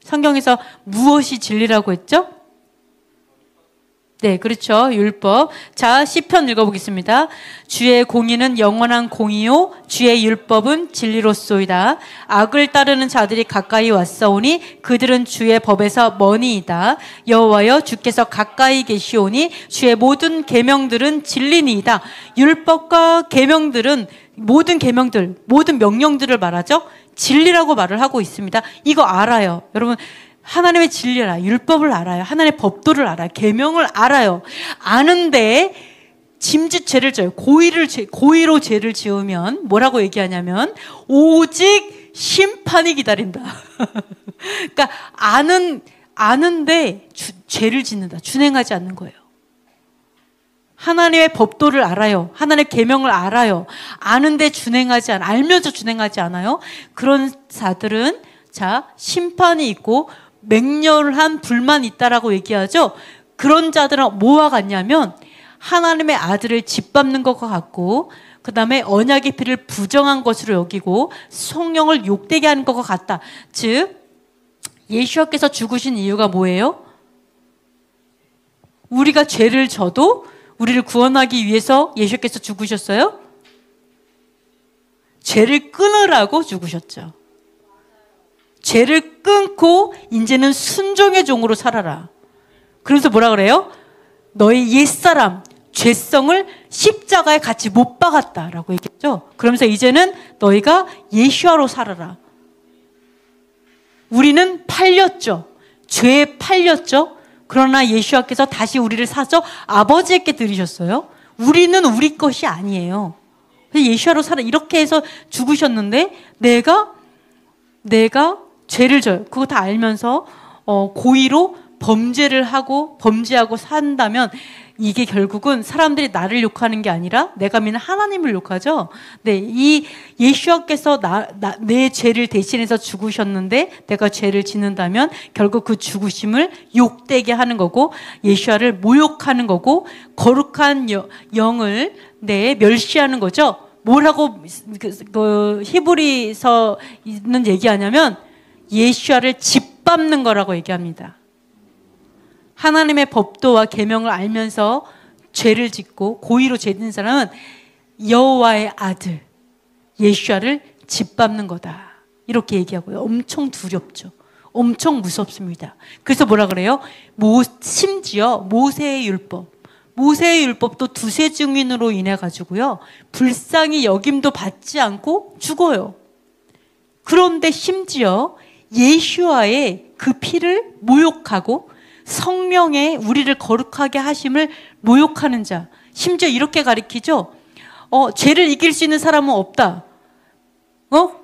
성경에서 무엇이 진리라고 했죠? 네, 그렇죠. 율법. 자, 시편 읽어보겠습니다. 주의 공의는 영원한 공의요 주의 율법은 진리로소이다. 악을 따르는 자들이 가까이 왔사오니 그들은 주의 법에서 머니이다. 여호와여 주께서 가까이 계시오니 주의 모든 계명들은 진리니이다. 율법과 계명들은 모든 계명들, 모든 명령들을 말하죠. 진리라고 말을 하고 있습니다. 이거 알아요. 여러분, 하나님의 진리를 알아요. 율법을 알아요. 하나님의 법도를 알아요. 계명을 알아요. 아는데 짐짓 죄를 져요. 고의로 죄를 지으면 뭐라고 얘기하냐면 오직 심판이 기다린다. 그러니까 아는데 죄를 짓는다. 준행하지 않는 거예요. 하나님의 법도를 알아요. 하나님의 계명을 알아요. 아는데 알면서 준행하지 않아요. 그런 자들은 심판이 있고 맹렬한 불만이 있다라고 얘기하죠. 그런 자들은 뭐와 같냐면 하나님의 아들을 짓밟는 것과 같고 그 다음에 언약의 피를 부정한 것으로 여기고 성령을 욕되게 하는 것과 같다. 즉 예수께서 죽으신 이유가 뭐예요? 우리가 죄를 져도 우리를 구원하기 위해서 예수께서 죽으셨어요? 죄를 끊으라고 죽으셨죠. 죄를 끊고 이제는 순종의 종으로 살아라. 그래서 뭐라 그래요? 너의 옛사람 죄성을 십자가에 같이 못 박았다라고 얘기했죠. 그러면서 이제는 너희가 예수와로 살아라. 우리는 팔렸죠. 죄에 팔렸죠. 그러나 예수와께서 다시 우리를 사서 아버지에게 드리셨어요. 우리는 우리 것이 아니에요. 예수와로 살아. 이렇게 해서 죽으셨는데 내가 죄를 져요. 그거 다 알면서 고의로 범죄하고 산다면 이게 결국은 사람들이 나를 욕하는 게 아니라 내가 믿는 하나님을 욕하죠. 네, 이 예수께서 내 죄를 대신해서 죽으셨는데 내가 죄를 짓는다면 결국 그 죽으심을 욕되게 하는 거고 예수를 모욕하는 거고 거룩한 영을 멸시하는 거죠. 뭐라고 히브리서는 얘기하냐면 예수를 짓밟는 거라고 얘기합니다. 하나님의 법도와 계명을 알면서 죄를 짓고 고의로 죄 짓는 사람은 여호와의 아들 예수를 짓밟는 거다. 이렇게 얘기하고요. 엄청 두렵죠. 엄청 무섭습니다. 그래서 뭐라 그래요? 심지어 모세의 율법도 두세 증인으로 인해 가지고요. 불쌍히 여김도 받지 않고 죽어요. 그런데 심지어 예수와의 그 피를 모욕하고 성령의 우리를 거룩하게 하심을 모욕하는 자. 심지어 이렇게 가리키죠. 죄를 이길 수 있는 사람은 없다.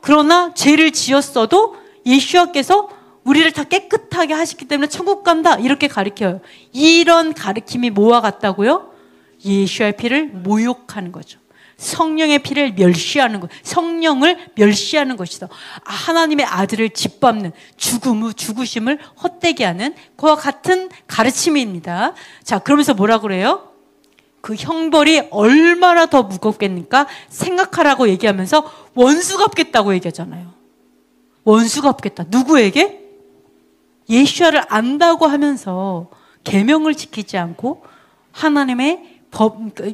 그러나 죄를 지었어도 예수와께서 우리를 다 깨끗하게 하시기 때문에 천국 간다. 이렇게 가리켜요. 이런 가리킴이 뭐와 같다고요? 예수의 피를 모욕하는 거죠. 성령의 피를 멸시하는 것, 성령을 멸시하는 것이다. 하나님의 아들을 짓밟는 죽으심을 헛되게 하는 그와 같은 가르침입니다. 자, 그러면서 뭐라 그래요? 그 형벌이 얼마나 더 무겁겠습니까? 생각하라고 얘기하면서 원수 갚겠다고 얘기하잖아요. 원수 갚겠다. 누구에게? 예수를 안다고 하면서 계명을 지키지 않고 하나님의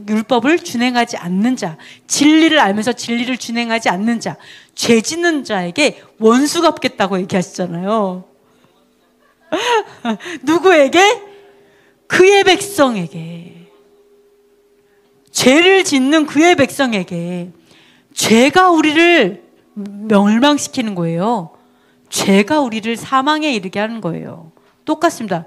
율법을 준행하지 않는 자, 진리를 알면서 진리를 준행하지 않는 자, 죄 짓는 자에게 원수 갚겠다고 얘기하시잖아요. 누구에게? 그의 백성에게. 죄를 짓는 그의 백성에게. 죄가 우리를 멸망시키는 거예요. 죄가 우리를 사망에 이르게 하는 거예요. 똑같습니다.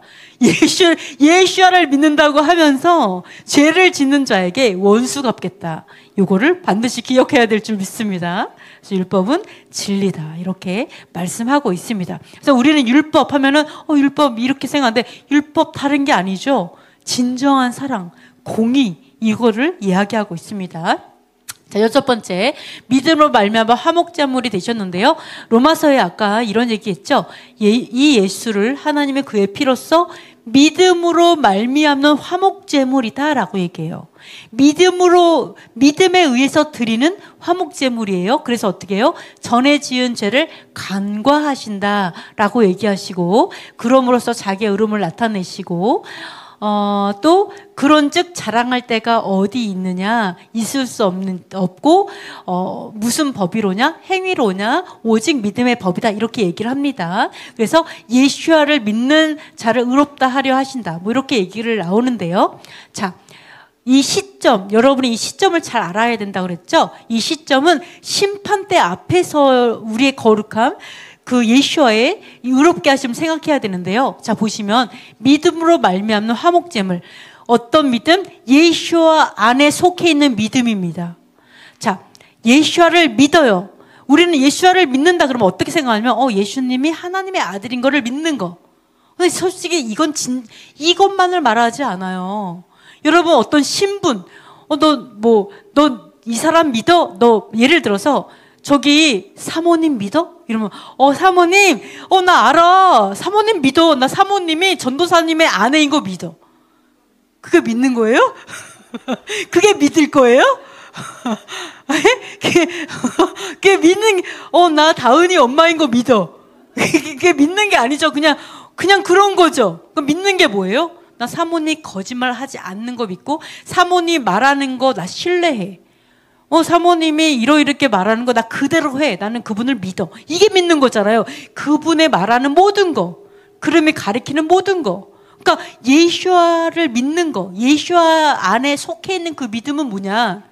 예수를 믿는다고 하면서 죄를 짓는 자에게 원수 갚겠다. 이거를 반드시 기억해야 될 줄 믿습니다. 그래서 율법은 진리다. 이렇게 말씀하고 있습니다. 그래서 우리는 율법 하면은 율법 이렇게 생각하는데 율법 다른 게 아니죠. 진정한 사랑, 공의 이거를 이야기하고 있습니다. 자, 여섯 번째, 믿음으로 말미암아 화목제물이 되셨는데요. 로마서에 아까 이런 얘기했죠. 이 예수를 하나님의 그의 피로써 믿음으로 말미암는 화목제물이다라고 얘기해요. 믿음에 의해서 드리는 화목제물이에요. 그래서 어떻게 해요? 전에 지은 죄를 간과하신다라고 얘기하시고, 그럼으로써 자기의 의로움을 나타내시고, 또 그런즉 자랑할 때가 어디 있느냐? 있을 수 없고 무슨 법이로냐? 행위로냐? 오직 믿음의 법이다. 이렇게 얘기를 합니다. 그래서 예수를 믿는 자를 의롭다 하려 하신다. 뭐 이렇게 얘기를 나오는데요. 자, 이 시점, 여러분이 이 시점을 잘 알아야 된다고 그랬죠? 이 시점은 심판대 앞에서 우리의 거룩함, 그 예수와의 의롭게 하심을 생각해야 되는데요. 자, 보시면 믿음으로 말미암는 화목제물. 어떤 믿음? 예수와 안에 속해 있는 믿음입니다. 자, 예수와를 믿어요. 우리는 예수와를 믿는다 그러면 어떻게 생각하냐면 예수님이 하나님의 아들인 거를 믿는 거. 근데 솔직히 이것만을 말하지 않아요. 여러분 어떤 신분, 너 이 사람 믿어? 너 예를 들어서 저기 사모님 믿어? 이러면 사모님, 나 알아. 사모님 믿어. 나 사모님이 전도사님의 아내인 거 믿어. 그게 믿는 거예요? 그게 믿을 거예요? 그게 믿는, 나 다은이 엄마인 거 믿어. 그게 믿는 게 아니죠. 그냥 그런 거죠. 그럼 믿는 게 뭐예요? 나 사모님 거짓말 하지 않는 거 믿고, 사모님 말하는 거 나 신뢰해. 사모님이 이렇게 말하는 거 나 그대로 해. 나는 그분을 믿어. 이게 믿는 거잖아요. 그분의 말하는 모든 거, 그름이 가리키는 모든 거. 그러니까 예수와를 믿는 거, 예수와 안에 속해 있는 그 믿음은 뭐냐?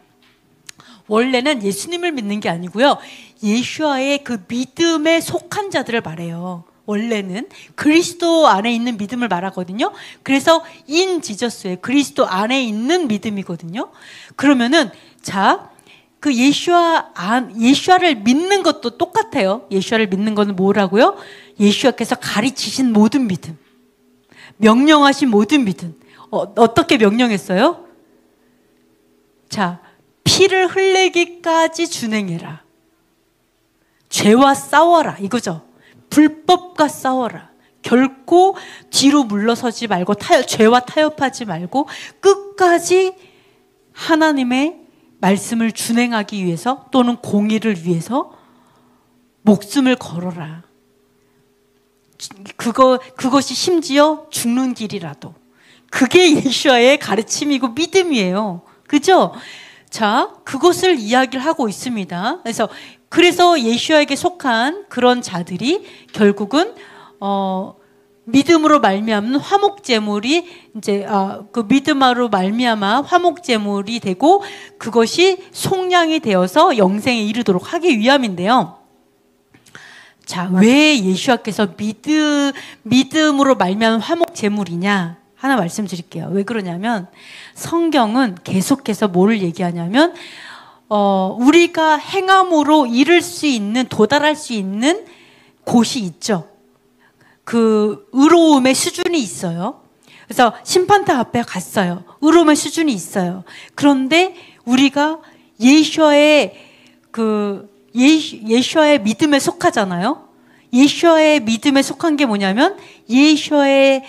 원래는 예수님을 믿는 게 아니고요. 예수와의 그 믿음에 속한 자들을 말해요. 원래는 그리스도 안에 있는 믿음을 말하거든요. 그래서 인 지저스의 그리스도 안에 있는 믿음이거든요. 그러면은 자, 그 예수와를 믿는 것도 똑같아요. 예수와를 믿는 것은 뭐라고요? 예수와께서 가르치신 모든 믿음, 명령하신 모든 믿음. 어떻게 명령했어요? 자, 피를 흘리기까지 준행해라. 죄와 싸워라. 이거죠. 불법과 싸워라. 결코 뒤로 물러서지 말고 죄와 타협하지 말고 끝까지 하나님의 말씀을 준행하기 위해서 또는 공의를 위해서 목숨을 걸어라. 그것이 심지어 죽는 길이라도. 그게 예수와의 가르침이고 믿음이에요. 그죠? 자, 그것을 이야기를 하고 있습니다. 그래서 예수와에게 속한 그런 자들이 결국은 믿음으로 말미암는 화목제물이 이제 그 믿음으로 말미암아 화목제물이 되고 그것이 속량이 되어서 영생에 이르도록 하기 위함인데요. 자, 왜 예수와께서 믿음으로 말미암은 화목제물이냐 하나 말씀드릴게요. 왜 그러냐면 성경은 계속해서 뭐를 얘기하냐면 우리가 행함으로 이룰 수 있는, 도달할 수 있는 곳이 있죠. 그 의로움의 수준이 있어요. 그래서 심판대 앞에 갔어요. 의로움의 수준이 있어요. 그런데 우리가 예수와의 믿음에 속하잖아요. 예수와의 믿음에 속한 게 뭐냐면 예수와의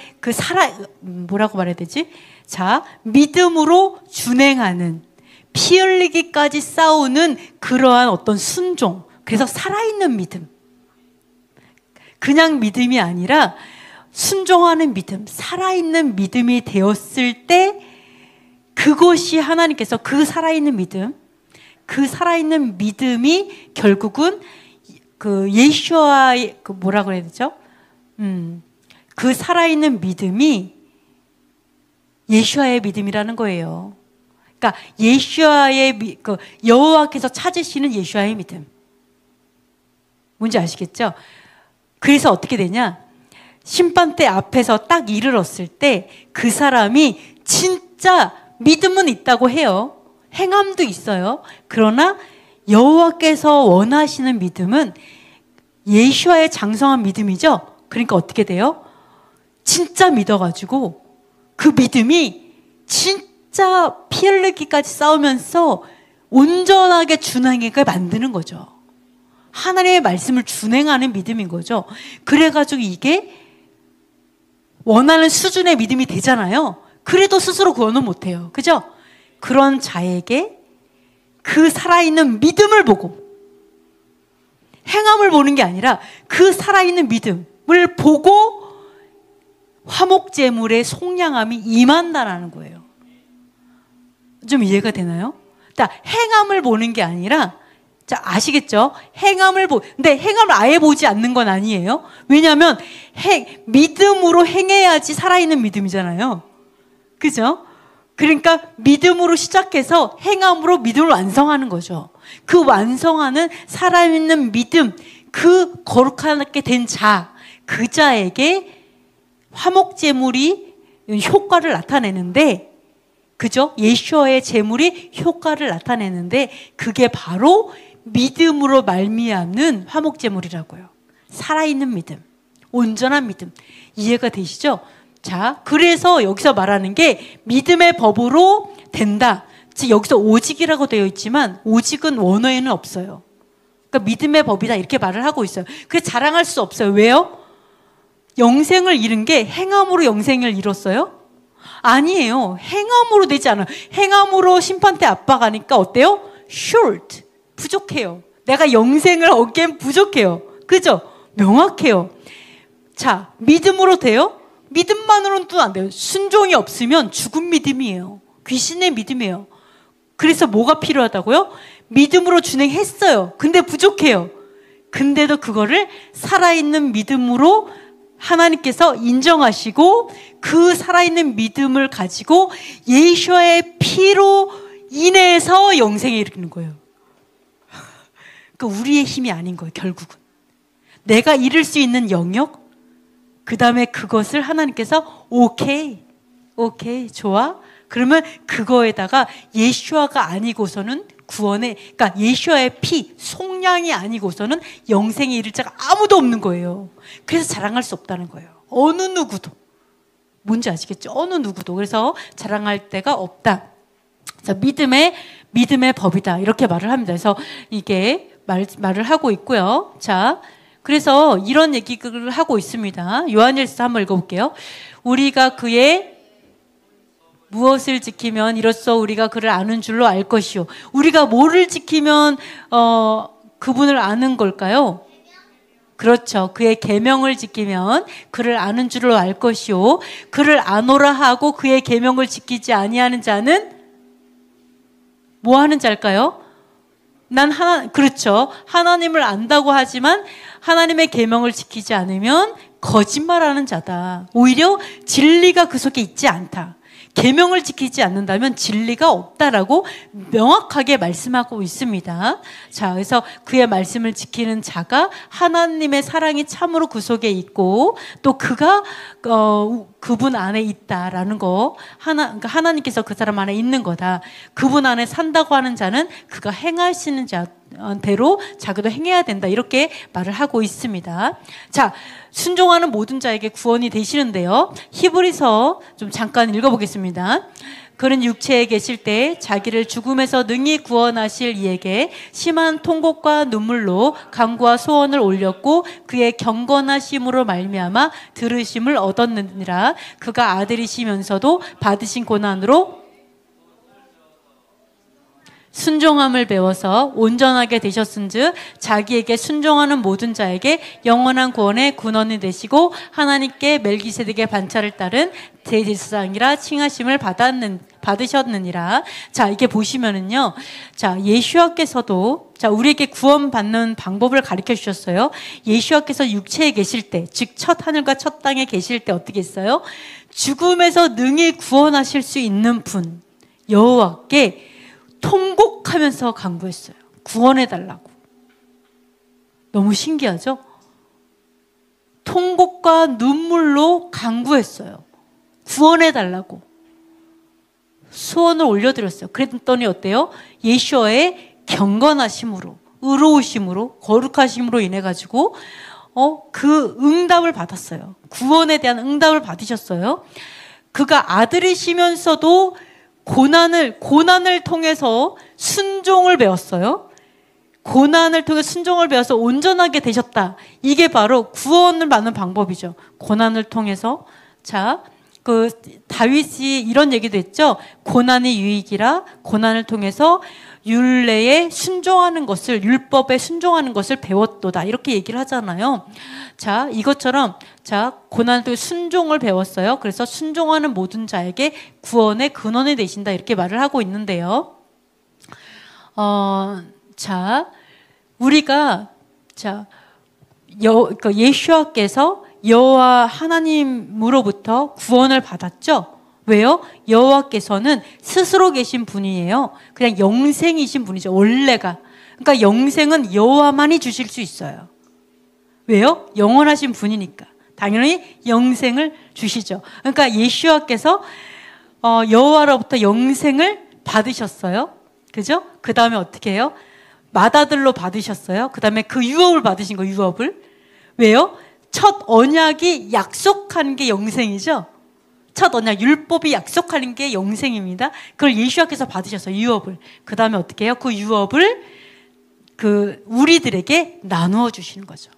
뭐라고 말해야 되지? 자, 믿음으로 준행하는, 피 흘리기까지 싸우는 그러한 어떤 순종. 그래서 살아있는 믿음. 그냥 믿음이 아니라 순종하는 믿음, 살아있는 믿음이 되었을 때 그것이 하나님께서 그 살아있는 믿음이 결국은 그 예수와의 뭐라 그래야 되죠? 그 살아있는 믿음이 예수와의 믿음이라는 거예요. 그러니까 예수와의 여호와께서 찾으시는 예수와의 믿음. 뭔지 아시겠죠? 그래서 어떻게 되냐? 심판대 앞에서 딱 이르렀을 때 그 사람이 진짜 믿음은 있다고 해요. 행함도 있어요. 그러나 여호와께서 원하시는 믿음은 예수와의 장성한 믿음이죠. 그러니까 어떻게 돼요? 진짜 믿어가지고 그 믿음이 진짜 피 흘리기까지 싸우면서 온전하게 준행하게 만드는 거죠. 하나님의 말씀을 준행하는 믿음인 거죠. 그래가지고 이게 원하는 수준의 믿음이 되잖아요. 그래도 스스로 구원은 못해요. 그죠? 그런 자에게 그 살아있는 믿음을 보고, 행함을 보는 게 아니라 그 살아있는 믿음을 보고 화목제물의 속량함이 임한다라는 거예요. 좀 이해가 되나요? 그러니까 행함을 보는 게 아니라, 자, 아시겠죠? 근데 행함을 아예 보지 않는 건 아니에요. 왜냐하면 믿음으로 행해야지 살아있는 믿음이잖아요. 그죠? 그러니까 믿음으로 시작해서 행함으로 믿음을 완성하는 거죠. 그 완성하는 살아있는 믿음, 그 거룩하게 된 자, 그 자에게 화목제물이 효과를 나타내는데, 그죠? 예수와의 제물이 효과를 나타내는데 그게 바로 믿음으로 말미암는 화목제물이라고요. 살아있는 믿음, 온전한 믿음. 이해가 되시죠? 자, 그래서 여기서 말하는 게 믿음의 법으로 된다. 즉 여기서 오직이라고 되어 있지만 오직은 원어에는 없어요. 그러니까 믿음의 법이다 이렇게 말을 하고 있어요. 그래서 자랑할 수 없어요. 왜요? 영생을 잃은 게 행함으로 영생을 잃었어요? 아니에요. 행함으로 되지 않아요. 행함으로 심판대 압박하니까 어때요? short, 부족해요. 내가 영생을 얻기엔 부족해요. 그죠? 명확해요. 자, 믿음으로 돼요? 믿음만으로는 또 안 돼요. 순종이 없으면 죽은 믿음이에요. 귀신의 믿음이에요. 그래서 뭐가 필요하다고요? 믿음으로 준행했어요. 근데 부족해요. 근데도 그거를 살아있는 믿음으로 하나님께서 인정하시고 그 살아있는 믿음을 가지고 예수의 피로 인해서 영생에 이르는 거예요. 그러니까 우리의 힘이 아닌 거예요. 결국은 내가 이룰 수 있는 영역, 그 다음에 그것을 하나님께서 오케이 좋아, 그러면 그거에다가 예수아가 아니고서는 구원에, 그러니까 예수아의 피, 속량이 아니고서는 영생에 이를 자가 아무도 없는 거예요. 그래서 자랑할 수 없다는 거예요. 어느 누구도. 뭔지 아시겠죠? 어느 누구도. 그래서 자랑할 데가 없다. 자, 믿음의 법이다 이렇게 말을 합니다. 그래서 이게 말을 하고 있고요. 자, 그래서 이런 얘기를 하고 있습니다. 요한일서 한번 읽어볼게요. 우리가 그의 무엇을 지키면 이로써 우리가 그를 아는 줄로 알 것이요. 우리가 뭐를 지키면 그분을 아는 걸까요? 그렇죠. 그의 계명을 지키면 그를 아는 줄로 알 것이요. 그를 아노라 하고 그의 계명을 지키지 아니하는 자는 뭐 하는 자일까요? 그렇죠. 하나님을 안다고 하지만 하나님의 계명을 지키지 않으면 거짓말하는 자다. 오히려 진리가 그 속에 있지 않다. 계명을 지키지 않는다면 진리가 없다라고 명확하게 말씀하고 있습니다. 자, 그래서 그의 말씀을 지키는 자가 하나님의 사랑이 참으로 그 속에 있고 또 그가 그분 안에 있다라는 거, 그러니까 하나님께서 그 사람 안에 있는 거다. 그분 안에 산다고 하는 자는 그가 행하시는 대로 자기도 행해야 된다. 이렇게 말을 하고 있습니다. 자, 순종하는 모든 자에게 구원이 되시는데요. 히브리서 좀 잠깐 읽어보겠습니다. 그는 육체에 계실 때 자기를 죽음에서 능히 구원하실 이에게 심한 통곡과 눈물로 간구와 소원을 올렸고 그의 경건하심으로 말미암아 들으심을 얻었느니라. 그가 아들이시면서도 받으신 고난으로 순종함을 배워서 온전하게 되셨은즉 자기에게 순종하는 모든 자에게 영원한 구원의 근원이 되시고 하나님께 멜기세덱의 반차를 따른 대제사장이라 칭하심을 받으셨느니라. 자, 이게 보시면은요. 자, 예수와께서도 자, 우리에게 구원받는 방법을 가르쳐 주셨어요. 예수와께서 육체에 계실 때, 즉 첫 하늘과 첫 땅에 계실 때 어떻게 했어요? 죽음에서 능히 구원하실 수 있는 분 여호와께 통곡하면서 간구했어요. 구원해달라고. 너무 신기하죠? 통곡과 눈물로 간구했어요. 구원해달라고. 소원을 올려드렸어요. 그랬더니 어때요? 예수와의 경건하심으로, 의로우심으로, 거룩하심으로 인해가지고 그 응답을 받았어요. 구원에 대한 응답을 받으셨어요. 그가 아들이시면서도 고난을 통해서 순종을 배웠어요. 고난을 통해 순종을 배워서 온전하게 되셨다. 이게 바로 구원을 받는 방법이죠. 고난을 통해서. 자, 그 다윗이 이런 얘기도 했죠. 고난이 유익이라 고난을 통해서 율례에 순종하는 것을, 율법에 순종하는 것을 배웠도다. 이렇게 얘기를 하잖아요. 자, 이것처럼 자, 고난을 통해 순종을 배웠어요. 그래서 순종하는 모든 자에게 구원의 근원이 되신다. 이렇게 말을 하고 있는데요. 자, 우리가 자, 예수와께서 여호와 하나님으로부터 구원을 받았죠. 왜요? 여호와께서는 스스로 계신 분이에요. 그냥 영생이신 분이죠. 원래가. 그러니까 영생은 여호와만이 주실 수 있어요. 왜요? 영원하신 분이니까. 당연히 영생을 주시죠. 그러니까 예수와께서 여호와로부터 영생을 받으셨어요. 그죠? 그 다음에 어떻게 해요? 맏아들로 받으셨어요. 그 다음에 그 유업을 받으신 거예요. 유업을. 왜요? 첫 언약이 약속한 게 영생이죠. 첫 언약, 율법이 약속하는 게 영생입니다. 그걸 예수와께서 받으셨어요. 유업을. 그 다음에 어떻게 해요? 그 유업을 우리들에게 나누어 주시는 거죠.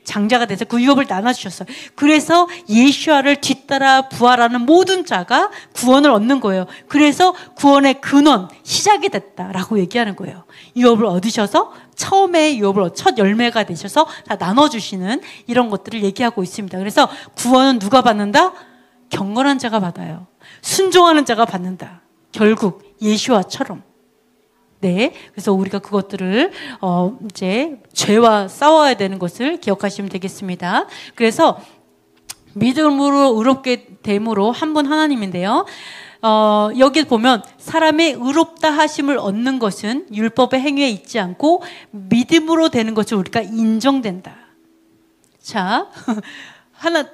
장자가 돼서 그 유업을 나눠주셨어요. 그래서 예수와를 뒤따라 부활하는 모든 자가 구원을 얻는 거예요. 그래서 구원의 근원, 시작이 됐다라고 얘기하는 거예요. 유업을 얻으셔서 처음에 유업을 첫 열매가 되셔서 다 나눠주시는 이런 것들을 얘기하고 있습니다. 그래서 구원은 누가 받는다? 경건한 자가 받아요. 순종하는 자가 받는다. 결국 예수와처럼. 네, 그래서 우리가 그것들을 이제 죄와 싸워야 되는 것을 기억하시면 되겠습니다. 그래서 믿음으로 의롭게 됨으로 한 분 하나님인데요. 여기 보면 사람의 의롭다 하심을 얻는 것은 율법의 행위에 있지 않고 믿음으로 되는 것을 우리가 인정된다. 자,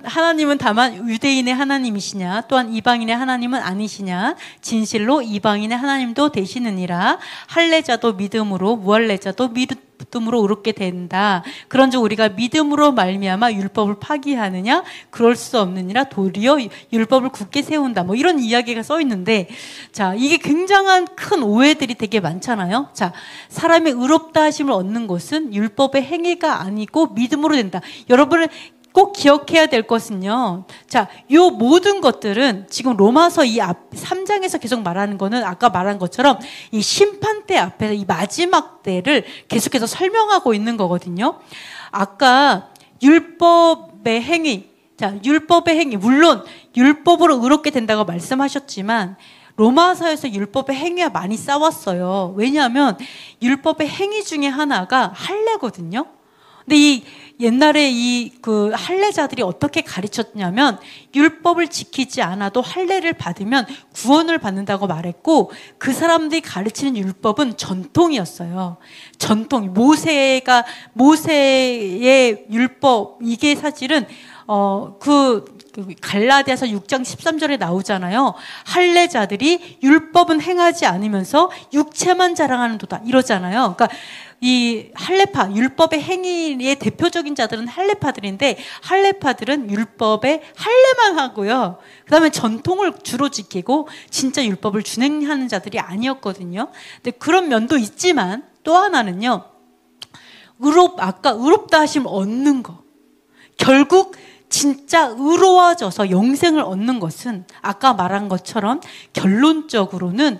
하나님은 다만 유대인의 하나님이시냐 또한 이방인의 하나님은 아니시냐 진실로 이방인의 하나님도 되시느니라. 할례자도 믿음으로 무할례자도 믿음으로 의롭게 된다. 그런즉 우리가 믿음으로 말미암아 율법을 파기하느냐 그럴 수 없느니라. 도리어 율법을 굳게 세운다. 뭐 이런 이야기가 써 있는데, 자, 이게 굉장한 큰 오해들이 되게 많잖아요. 자, 사람의 의롭다 하심을 얻는 것은 율법의 행위가 아니고 믿음으로 된다. 여러분은 꼭 기억해야 될 것은요. 자, 요 모든 것들은 지금 로마서 이 3장에서 계속 말하는 거는 아까 말한 것처럼 이 심판대 앞에서 이 마지막 때를 계속해서 설명하고 있는 거거든요. 아까 율법의 행위, 자, 율법의 행위, 물론 율법으로 의롭게 된다고 말씀하셨지만 로마서에서 율법의 행위와 많이 싸웠어요. 왜냐하면 율법의 행위 중에 하나가 할례거든요. 근데 이 옛날에 그 할례자들이 어떻게 가르쳤냐면 율법을 지키지 않아도 할례를 받으면 구원을 받는다고 말했고, 그 사람들이 가르치는 율법은 전통이었어요. 전통. 모세의 율법, 이게 사실은 갈라디아서 6장 13절에 나오잖아요. 할례자들이 율법은 행하지 않으면서 육체만 자랑하는도다 이러잖아요. 그러니까 이 할례파, 율법의 행위의 대표적인 자들은 할례파들인데, 할례파들은 율법의 할례만 하고요. 그 다음에 전통을 주로 지키고 진짜 율법을 준행하는 자들이 아니었거든요. 근데 그런 면도 있지만 또 하나는요. 아까 의롭다 하심 얻는 거. 결국 진짜 의로워져서 영생을 얻는 것은 아까 말한 것처럼 결론적으로는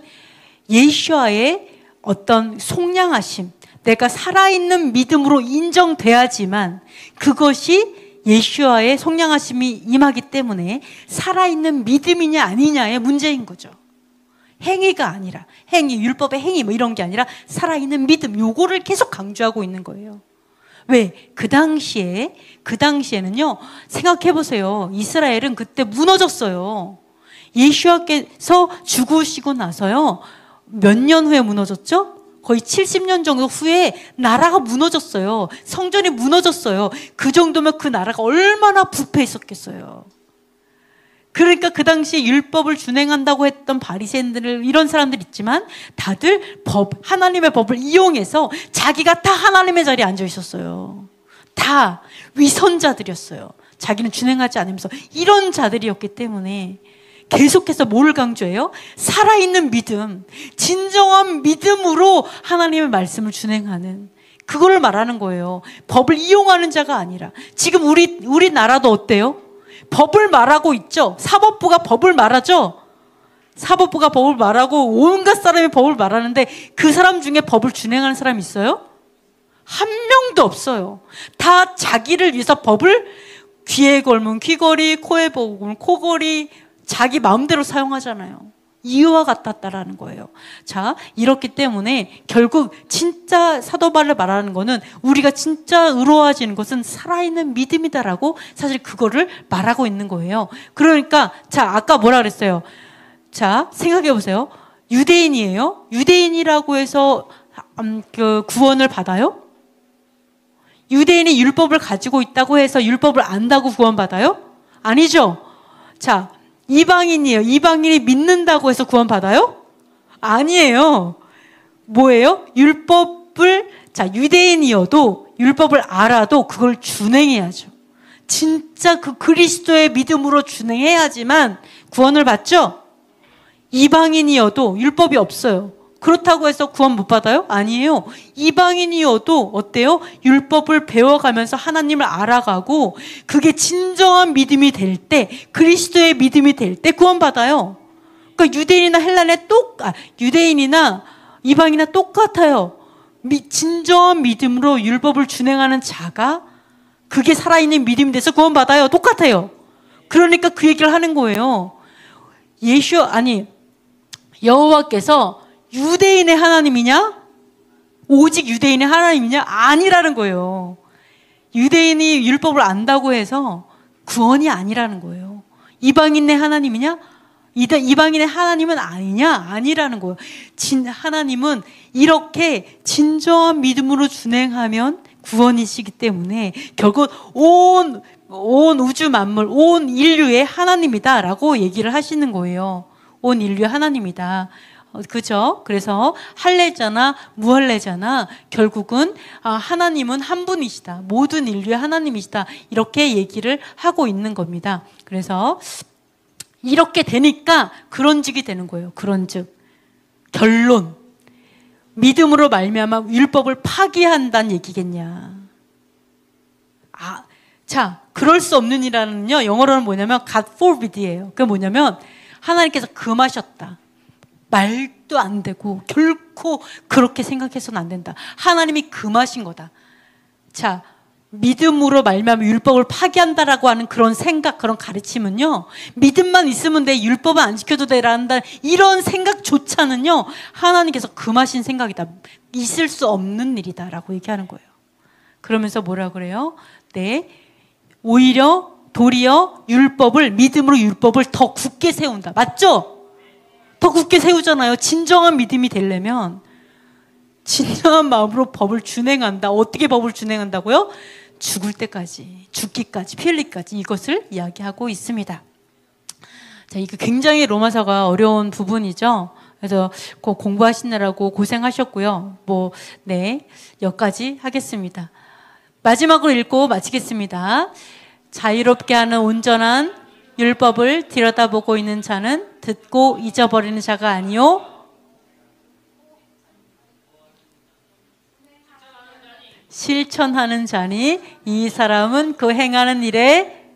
예수와의 어떤 속량하심, 내가 살아있는 믿음으로 인정돼야지만 그것이 예수와의 속량하심이 임하기 때문에 살아있는 믿음이냐 아니냐의 문제인 거죠. 행위가 아니라, 율법의 행위 뭐 이런 게 아니라 살아있는 믿음, 요거를 계속 강조하고 있는 거예요. 왜? 그 당시에는요, 생각해보세요. 이스라엘은 그때 무너졌어요. 예수와께서 죽으시고 나서요, 몇 년 후에 무너졌죠? 거의 70년 정도 후에 나라가 무너졌어요. 성전이 무너졌어요. 그 정도면 그 나라가 얼마나 부패했었겠어요. 그러니까 그 당시에 율법을 준행한다고 했던 바리새인들, 이런 사람들 있지만 다들 하나님의 법을 이용해서 자기가 다 하나님의 자리에 앉아 있었어요. 다 위선자들이었어요. 자기는 준행하지 않으면서. 이런 자들이었기 때문에 계속해서 뭘 강조해요? 살아있는 믿음, 진정한 믿음으로 하나님의 말씀을 준행하는, 그걸 말하는 거예요. 법을 이용하는 자가 아니라. 지금 우리나라도 어때요? 법을 말하고 있죠. 사법부가 법을 말하죠. 사법부가 법을 말하고 온갖 사람이 법을 말하는데 그 사람 중에 법을 준행하는 사람이 있어요? 한 명도 없어요. 다 자기를 위해서 법을 귀에 걸면 귀걸이, 코에 걸면 코걸이, 자기 마음대로 사용하잖아요. 이와 같았다라는 거예요. 자, 이렇기 때문에 결국 진짜 사도 바울이 말하는 거는 우리가 진짜 의로워지는 것은 살아있는 믿음이다라고 사실 그거를 말하고 있는 거예요. 그러니까 자, 아까 뭐라 그랬어요? 자, 생각해 보세요. 유대인이에요. 유대인이라고 해서 그 구원을 받아요? 유대인이 율법을 가지고 있다고 해서 율법을 안다고 구원받아요? 아니죠. 자, 이방인이에요. 이방인이 믿는다고 해서 구원받아요? 아니에요. 뭐예요? 자, 유대인이어도 율법을 알아도 그걸 준행해야죠. 진짜 그 그리스도의 믿음으로 준행해야지만 구원을 받죠? 이방인이어도 율법이 없어요. 그렇다고 해서 구원 못 받아요? 아니에요. 이방인이어도 어때요? 율법을 배워가면서 하나님을 알아가고 그게 진정한 믿음이 될 때, 그리스도의 믿음이 될 때 구원 받아요. 그러니까 유대인이나 이방이나 똑같아요. 진정한 믿음으로 율법을 준행하는 자가 그게 살아있는 믿음이 돼서 구원 받아요. 똑같아요. 그러니까 그 얘기를 하는 거예요. 여호와께서 유대인의 하나님이냐? 오직 유대인의 하나님이냐? 아니라는 거예요. 유대인이 율법을 안다고 해서 구원이 아니라는 거예요. 이방인의 하나님이냐? 이방인의 하나님은 아니냐? 아니라는 거예요. 하나님은 이렇게 진정한 믿음으로 준행하면 구원이시기 때문에 결국 온 우주 만물, 온 인류의 하나님이다라고 얘기를 하시는 거예요. 온 인류의 하나님이다. 그죠? 그래서 할례자나 무할례자나 결국은 하나님은 한 분이시다. 모든 인류의 하나님이시다. 이렇게 얘기를 하고 있는 겁니다. 그래서 이렇게 되니까 그런즉이 되는 거예요. 그런즉 결론, 믿음으로 말미암아 율법을 파기한다는 얘기겠냐. 자, 그럴 수 없는 이라는요, 영어로는 뭐냐면 God forbid이에요. 그게 뭐냐면 하나님께서 금하셨다. 말도 안 되고 결코 그렇게 생각해서는 안 된다. 하나님이 금하신 거다. 자, 믿음으로 말미암아 율법을 파기한다라고 하는 그런 생각, 그런 가르침은요, 믿음만 있으면 돼, 율법은 안 지켜도 되란다, 이런 생각조차는요 하나님께서 금하신 생각이다. 있을 수 없는 일이다라고 얘기하는 거예요. 그러면서 뭐라 그래요? 네, 도리어 믿음으로 율법을 더 굳게 세운다. 맞죠? 더 굳게 세우잖아요. 진정한 믿음이 되려면 진정한 마음으로 법을 준행한다. 어떻게 법을 준행한다고요? 죽을 때까지, 죽기까지, 피 흘리기까지, 이것을 이야기하고 있습니다. 자, 이거 굉장히 로마서가 어려운 부분이죠. 그래서 공부하시느라고 고생하셨고요. 여기까지 하겠습니다. 마지막으로 읽고 마치겠습니다. 자유롭게 하는 온전한 율법을 들여다보고 있는 자는 듣고 잊어버리는 자가 아니요, 실천하는 자니 이 사람은 그 행하는 일에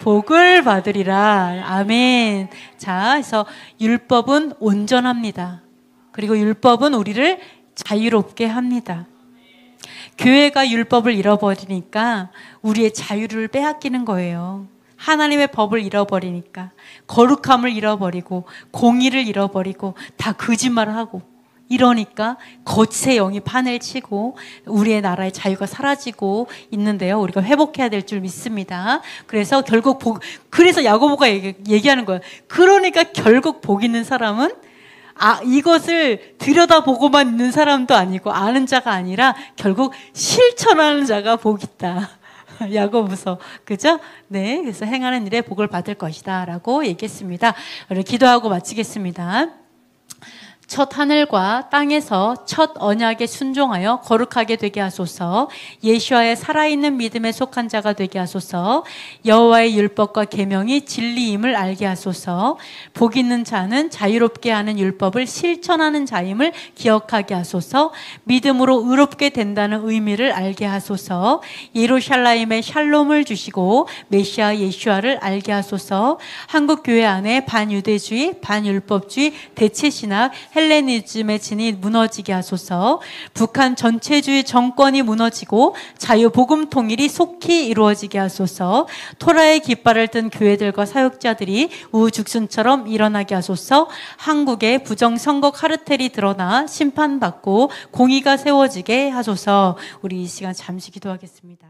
복을 받으리라. 아멘. 자, 그래서 율법은 온전합니다. 그리고 율법은 우리를 자유롭게 합니다. 교회가 율법을 잃어버리니까 우리의 자유를 빼앗기는 거예요. 하나님의 법을 잃어버리니까 거룩함을 잃어버리고 공의를 잃어버리고 다 거짓말을 하고 이러니까 거짓의 영이 판을 치고 우리의 나라의 자유가 사라지고 있는데요. 우리가 회복해야 될 줄 믿습니다. 그래서 그래서 야고보가 얘기하는 거예요. 그러니까 결국 복 있는 사람은 이것을 들여다보고만 있는 사람도 아니고 아는 자가 아니라 결국 실천하는 자가 복 있다. 야고보서, 그죠? 네, 그래서 행하는 일에 복을 받을 것이다 라고 얘기했습니다. 우리 기도하고 마치겠습니다. 첫 하늘과 땅에서 첫 언약에 순종하여 거룩하게 되게 하소서. 예수와의 살아있는 믿음에 속한 자가 되게 하소서. 여호와의 율법과 계명이 진리임을 알게 하소서. 복 있는 자는 자유롭게 하는 율법을 실천하는 자임을 기억하게 하소서. 믿음으로 의롭게 된다는 의미를 알게 하소서. 예루살렘에 샬롬을 주시고 메시아 예수와를 알게 하소서. 한국교회 안에 반유대주의, 반율법주의, 대체신학, 헬레니즘의 진이 무너지게 하소서. 북한 전체주의 정권이 무너지고 자유복음 통일이 속히 이루어지게 하소서. 토라의 깃발을 든 교회들과 사역자들이 우죽순처럼 일어나게 하소서. 한국의 부정선거 카르텔이 드러나 심판받고 공의가 세워지게 하소서. 우리 이 시간 잠시 기도하겠습니다.